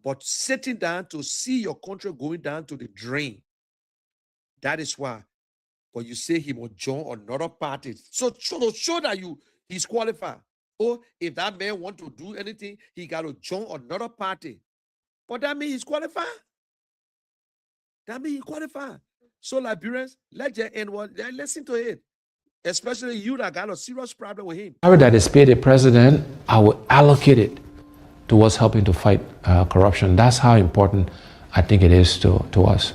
But sitting down to see your country going down to the drain, that is why. But you say he will join another party. So to show that he's qualified. Or if that man want to do anything, he got to join another party. But that means he's qualified. That means he's qualified. So Liberians, let your end one, listen to it. especially you that got a serious problem with him. Salary that is paid a president, I will allocate it towards helping to fight corruption. That's how important I think it is to us.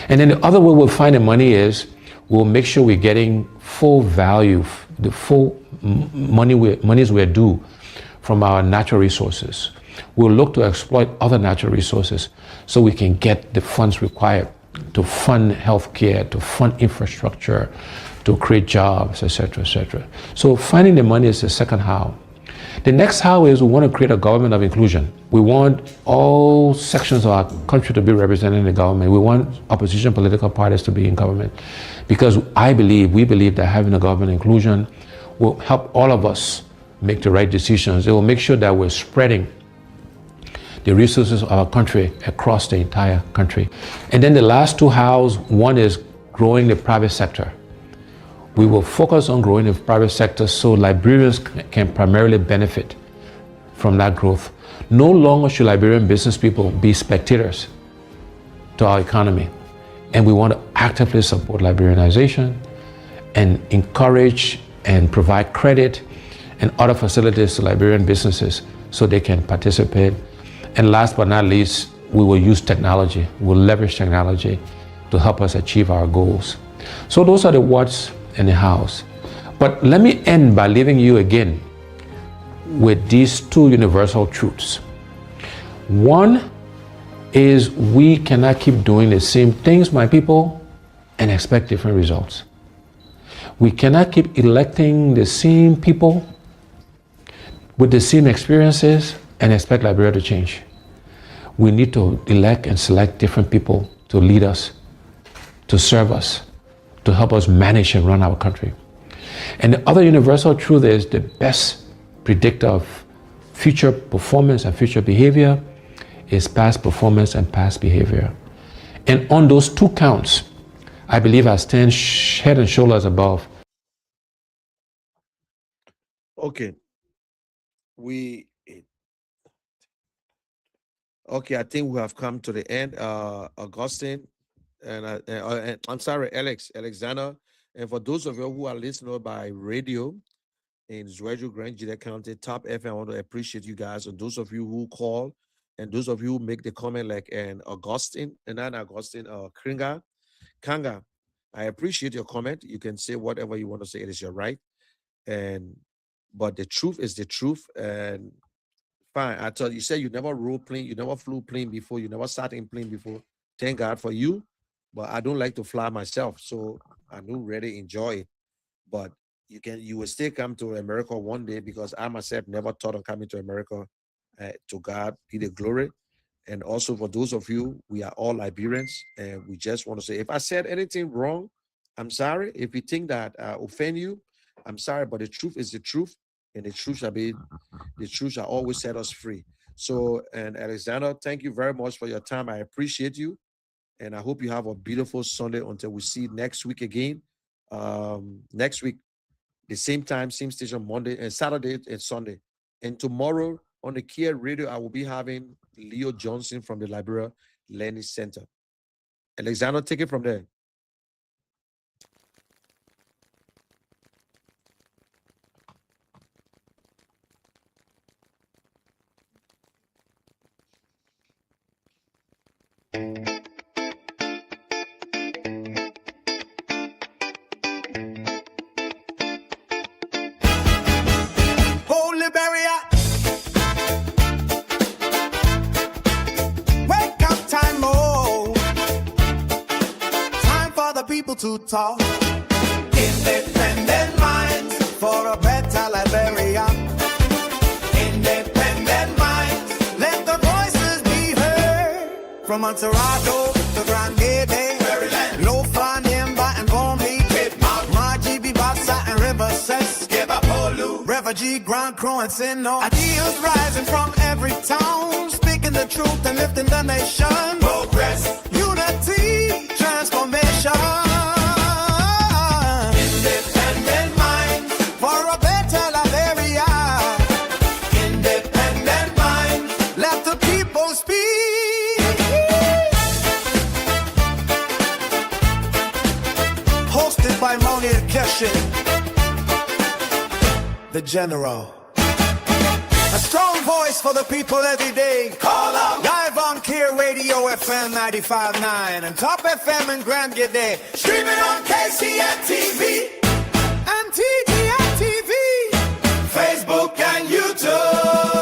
And then the other way we'll find the money is we'll make sure we're getting full value, the full monies we're due from our natural resources. We'll look to exploit other natural resources so we can get the funds required to fund healthcare, to fund infrastructure, to create jobs, etc., etc. So finding the money is the second how. The next how is we want to create a government of inclusion. We want all sections of our country to be represented in the government. We want opposition political parties to be in government because we believe that having a government inclusion will help all of us make the right decisions. It will make sure that we're spreading the resources of our country across the entire country. And then the last two hows, one is growing the private sector. We will focus on growing the private sector so Liberians can primarily benefit from that growth. No longer should Liberian business people be spectators to our economy. And we want to actively support Liberianization and encourage and provide credit and other facilities to Liberian businesses so they can participate. And last but not least, we will use technology. We'll leverage technology to help us achieve our goals. So those are the what's and the hows. But let me end by leaving you again with these two universal truths. One is we cannot keep doing the same things, my people, and expect different results. We cannot keep electing the same people with the same experiences and expect Liberia to change. We need to elect and select different people to lead us, to serve us, to help us manage and run our country. And the other universal truth is the best predictor of future performance and future behavior is past performance and past behavior. And on those two counts, I believe I stand head and shoulders above. Okay. I think we have come to the end. Augustine, and I'm sorry, Alexander. And for those of you who are listening by radio in Zwedru Grand Jide County, Top FM, I want to appreciate you guys. And those of you who call, and those of you who make the comment like Augustine, and not Augustine, Kanga, I appreciate your comment. You can say whatever you want to say. It is your right. But the truth is the truth. And fine, I thought you said you never rode plane, you never flew plane before, you never sat in plane before. Thank God for you. But I don't like to fly myself, so I don't really enjoy it. But you will still come to America one day because I myself never thought of coming to America. To God be the glory. And also for those of you, we are all Liberians, and we just want to say, if I said anything wrong, I'm sorry. If you think that I offend you, I'm sorry. But the truth is the truth, and the truth shall always set us free. So, and Alexander, thank you very much for your time. I appreciate you. And I hope you have a beautiful Sunday until we see next week again. Next week, the same time, same station, Monday and Saturday and Sunday. And tomorrow on the Kia Radio, I will be having Leo Johnson from the Liberia Learning Center. Alexander, take it from there. Oh, Liberia. Wake up time, oh. Time for the people to talk. Independent minds for a better Liberia. Independent minds, let the voices be heard. From Montserrat to Grande Bay, Low Flandin, Baton Bombi, Margie, Bassa, and River Cess. Refugee, Grand Croix, and Sino. Ideals rising from every town, speaking the truth and lifting the nation. Progress, unity, transformation. Independent minds for a better Liberia. Independent minds, let the people speak. Hosted by Moni Keshe. the general. A strong voice for the people every day. Call out. Live on Clear Radio FM 95.9 and Top FM in Grand Gede. Streaming on KCN TV and TGN TV, Facebook and YouTube.